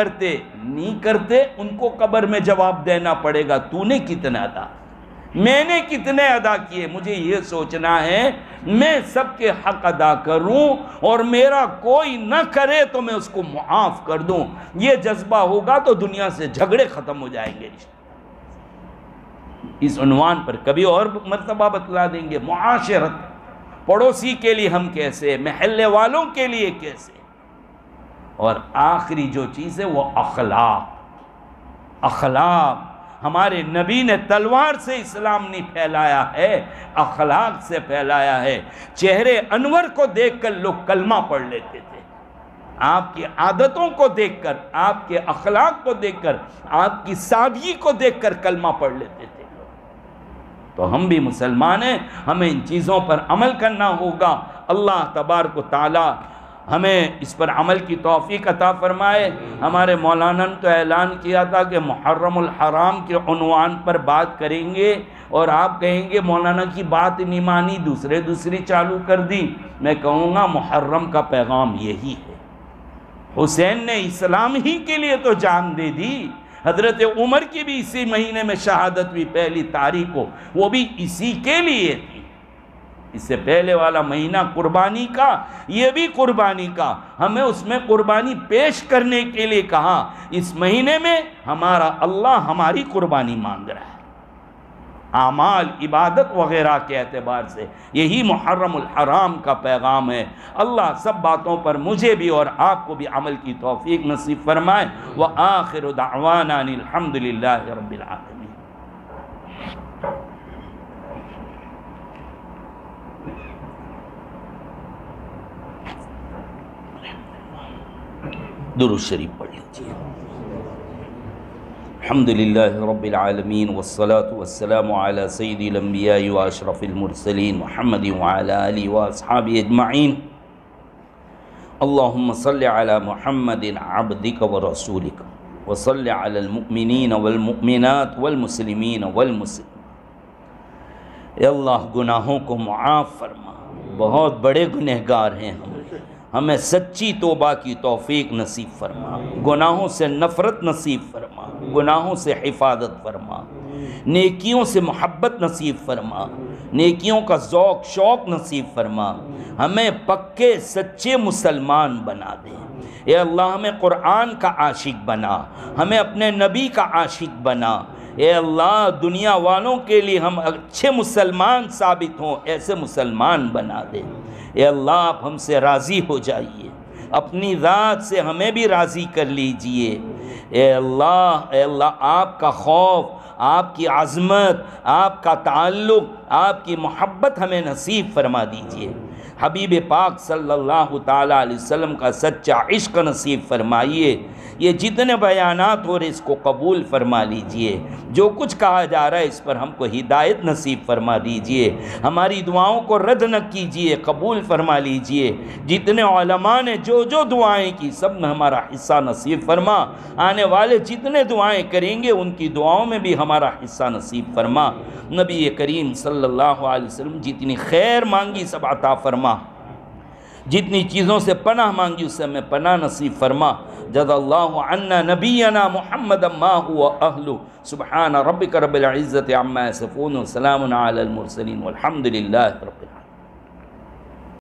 S1: کرتے، ان کو قبر میں جواب دینا پڑے گا، تو نے کتنا ادا، میں نے کتنے ادا کیے۔ مجھے یہ سوچنا ہے میں سب کے حق ادا کروں، اور میرا کوئی نہ کرے تو میں اس کو معاف کر دوں۔ یہ جذبہ ہوگا تو دنیا سے جھگڑے ختم ہو جائیں گے۔ اس عنوان پر کبھی اور مرتبہ بتلا دیں گے، معاشرت، پڑوسی کے لیے ہم کیسے، محلے والوں کے لیے کیسے، اور آخری جو چیز ہے وہ اخلاق۔ ہمارے نبی نے تلوار سے اسلام نہیں پھیلایا ہے، اخلاق سے پھیلایا ہے۔ چہرے انور کو دیکھ کر لوگ کلمہ پڑھ لیتے تھے، آپ کی عادتوں کو دیکھ کر، آپ کے اخلاق کو دیکھ کر، آپ کی سادگی کو دیکھ کر کلمہ پڑھ لیتے تھے۔ تو ہم بھی مسلمان ہیں، ہمیں ان چیزوں پر عمل کرنا ہوگا۔ اللہ تبارک و تعالی ہمیں اس پر عمل کی توفیق عطا فرمائے۔ ہمارے مولانا نے تو اعلان کیا تھا کہ محرم الحرام کے عنوان پر بات کریں گے، اور آپ کہیں گے مولانا کی بات نہیں مانی، دوسری چالو کر دی۔ میں کہوں گا محرم کا پیغام یہی ہے۔ حسین نے اسلام ہی کے لیے تو جان دے دی۔ حضرت عمر کی بھی اسی مہینے میں شہادت ہوئی، پہلی تاریخ کو، وہ بھی اسی کے لیے تھی۔ اس سے پہلے والا مہینہ قربانی کا، یہ بھی قربانی کا، ہمیں اس میں قربانی پیش کرنے کے لیے کہا۔ اس مہینے میں ہمارا اللہ ہماری قربانی مانگ رہا ہے، اعمال، عبادت وغیرہ کے اعتبار سے۔ یہی محرم الحرام کا پیغام ہے۔ اللہ سب باتوں پر مجھے بھی اور آپ کو بھی عمل کی توفیق نصیب فرمائے۔ وآخر دعوانا الحمدللہ رب العالمین۔ درود شریف پڑھ لیجیے۔ الحمدللہ رب العالمین والصلاة والسلام علی سید الانبیاء واشرف المرسلین محمد وعلی آلہ واصحابہ اجمعین۔ اللہم صل علی محمد عبدک ورسولک وصل علی المؤمنین والمؤمنات والمسلمین والمسلمات۔ اے اللہ گناہوں کو معاف فرما، بہت بڑے گنہگار ہیں ہمیں سچی توبہ کی توفیق نصیب فرما، گناہوں سے نفرت نصیب فرما، گناہوں سے حفاظت فرما، نیکیوں سے محبت نصیب فرما، نیکیوں کا ذوق شوق نصیب فرما، ہمیں پکے سچے مسلمان بنا دے۔ اے اللہ ہمیں قرآن کا عاشق بنا، ہمیں اپنے نبی کا عاشق بنا۔ اے اللہ دنیا والوں کے لیے ہم اچھے مسلمان ثابت ہوں، ایسے مسلمان بنا دے۔ اے اللہ آپ ہم سے راضی ہو جائیے، اپنی ذات سے ہمیں بھی راضی کر لیجئے۔ اے اللہ آپ کا خوف، آپ کی عظمت، آپ کا تعلق، آپ کی محبت ہمیں نصیب فرما دیجئے۔ حبیب پاک صلی اللہ تعالیٰ علیہ وسلم کا سچا عشق نصیب فرمائیے۔ یہ جتنے بیانات ہو رہے اس کو قبول فرما لیجئے، جو کچھ کہا جا رہا ہے اس پر ہم کو ہدایت نصیب فرما دیجئے، ہماری دعاؤں کو رد نہ کیجئے، قبول فرما لیجئے۔ جتنے علماء نے جو دعائیں کی سب میں ہمارا حصہ نصیب فرما، آنے والے جتنے دعائیں کریں گے ان کی دعاؤں میں بھی ہمارا حصہ نصیب فرما۔ نبی کریم صلی اللہ علیہ وسلم جتنی خیر مانگی سب عطا فرما، جتنی چیزوں سے پناہ مانگی اس سے ہمیں پناہ نصیب فرما۔ جزا اللہ عنا نبینا محمد ما هو اہلہ۔ سبحان ربک رب العزت عما یصفون وسلام علی المرسلین والحمد للہ رب العالمین۔